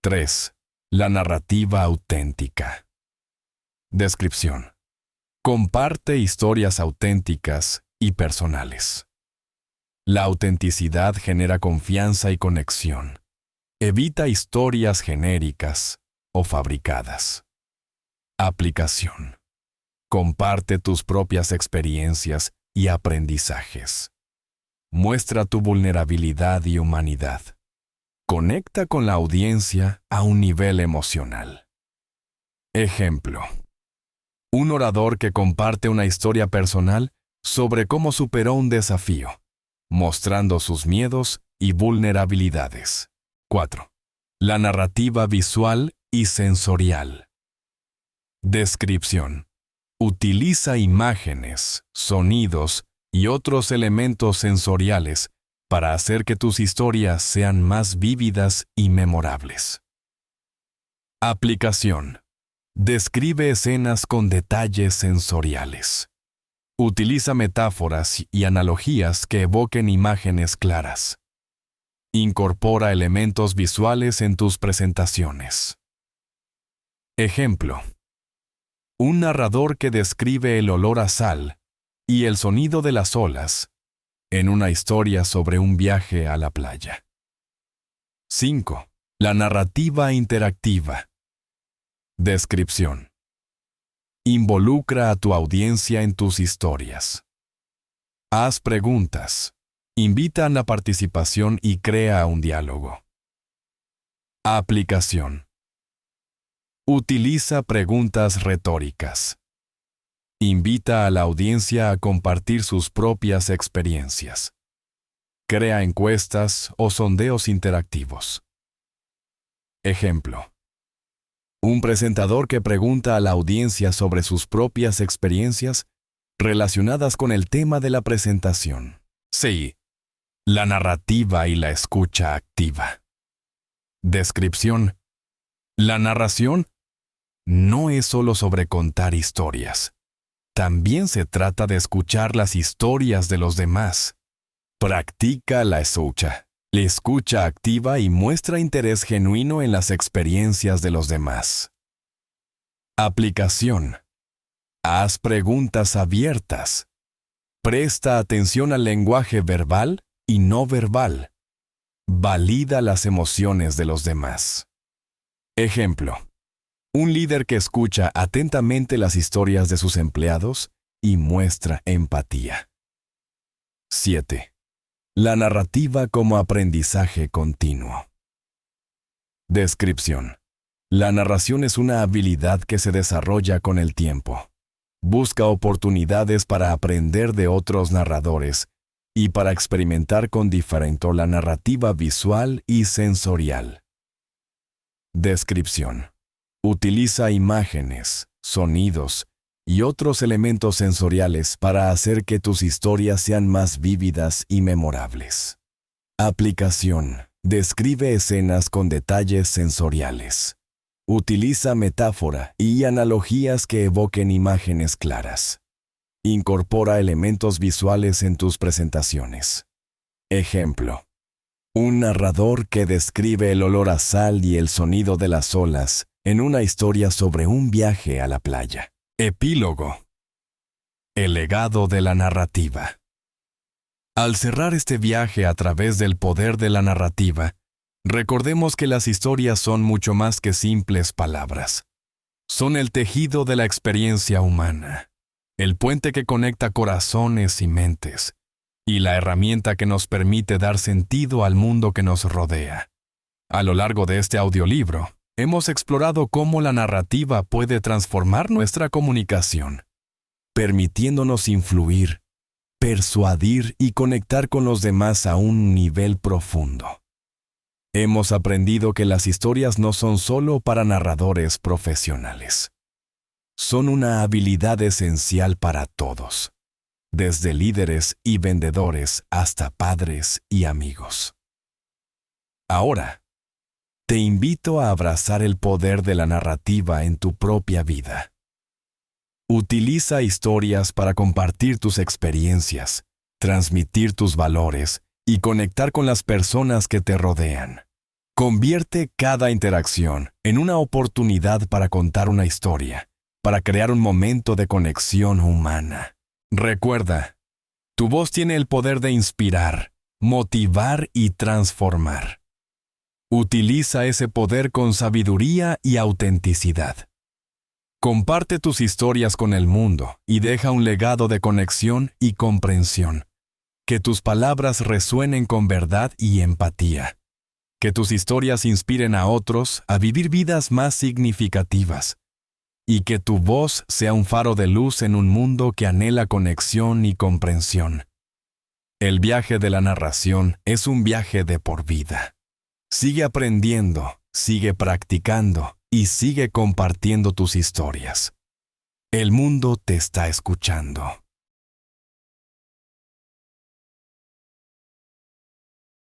3. La narrativa auténtica. Descripción. Comparte historias auténticas y personales. La autenticidad genera confianza y conexión. Evita historias genéricas o fabricadas. Aplicación. Comparte tus propias experiencias y aprendizajes. Muestra tu vulnerabilidad y humanidad. Conecta con la audiencia a un nivel emocional. Ejemplo. Un orador que comparte una historia personal sobre cómo superó un desafío, mostrando sus miedos y vulnerabilidades. 4. La narrativa visual y sensorial. Descripción. Utiliza imágenes, sonidos y otros elementos sensoriales para hacer que tus historias sean más vívidas y memorables. Aplicación. Describe escenas con detalles sensoriales. Utiliza metáforas y analogías que evoquen imágenes claras. Incorpora elementos visuales en tus presentaciones. Ejemplo. Un narrador que describe el olor a sal y el sonido de las olas en una historia sobre un viaje a la playa. 5. La narrativa interactiva. Descripción. Involucra a tu audiencia en tus historias. Haz preguntas. Invita a la participación y crea un diálogo. Aplicación. Utiliza preguntas retóricas. Invita a la audiencia a compartir sus propias experiencias. Crea encuestas o sondeos interactivos. Ejemplo. Un presentador que pregunta a la audiencia sobre sus propias experiencias relacionadas con el tema de la presentación. Sí. La narrativa y la escucha activa. Descripción. La narración no es solo sobre contar historias. También se trata de escuchar las historias de los demás. Practica la escucha activa y muestra interés genuino en las experiencias de los demás. Aplicación. Haz preguntas abiertas. Presta atención al lenguaje verbal y no verbal. Valida las emociones de los demás. Ejemplo. Un líder que escucha atentamente las historias de sus empleados y muestra empatía. 7. La narrativa como aprendizaje continuo. Descripción. La narración es una habilidad que se desarrolla con el tiempo. Busca oportunidades para aprender de otros narradores y para experimentar con diferente la narrativa visual y sensorial. Descripción. Utiliza imágenes, sonidos y otros elementos sensoriales para hacer que tus historias sean más vívidas y memorables. Aplicación. Describe escenas con detalles sensoriales. Utiliza metáfora y analogías que evoquen imágenes claras. Incorpora elementos visuales en tus presentaciones. Ejemplo. Un narrador que describe el olor a sal y el sonido de las olas en una historia sobre un viaje a la playa. Epílogo. El legado de la narrativa. Al cerrar este viaje a través del poder de la narrativa, recordemos que las historias son mucho más que simples palabras. Son el tejido de la experiencia humana, el puente que conecta corazones y mentes, y la herramienta que nos permite dar sentido al mundo que nos rodea. A lo largo de este audiolibro, hemos explorado cómo la narrativa puede transformar nuestra comunicación, permitiéndonos influir, persuadir y conectar con los demás a un nivel profundo. Hemos aprendido que las historias no son solo para narradores profesionales. Son una habilidad esencial para todos, desde líderes y vendedores hasta padres y amigos. Ahora, te invito a abrazar el poder de la narrativa en tu propia vida. Utiliza historias para compartir tus experiencias, transmitir tus valores y conectar con las personas que te rodean. Convierte cada interacción en una oportunidad para contar una historia, para crear un momento de conexión humana. Recuerda, tu voz tiene el poder de inspirar, motivar y transformar. Utiliza ese poder con sabiduría y autenticidad. Comparte tus historias con el mundo y deja un legado de conexión y comprensión. Que tus palabras resuenen con verdad y empatía. Que tus historias inspiren a otros a vivir vidas más significativas. Y que tu voz sea un faro de luz en un mundo que anhela conexión y comprensión. El viaje de la narración es un viaje de por vida. Sigue aprendiendo, sigue practicando y sigue compartiendo tus historias. El mundo te está escuchando.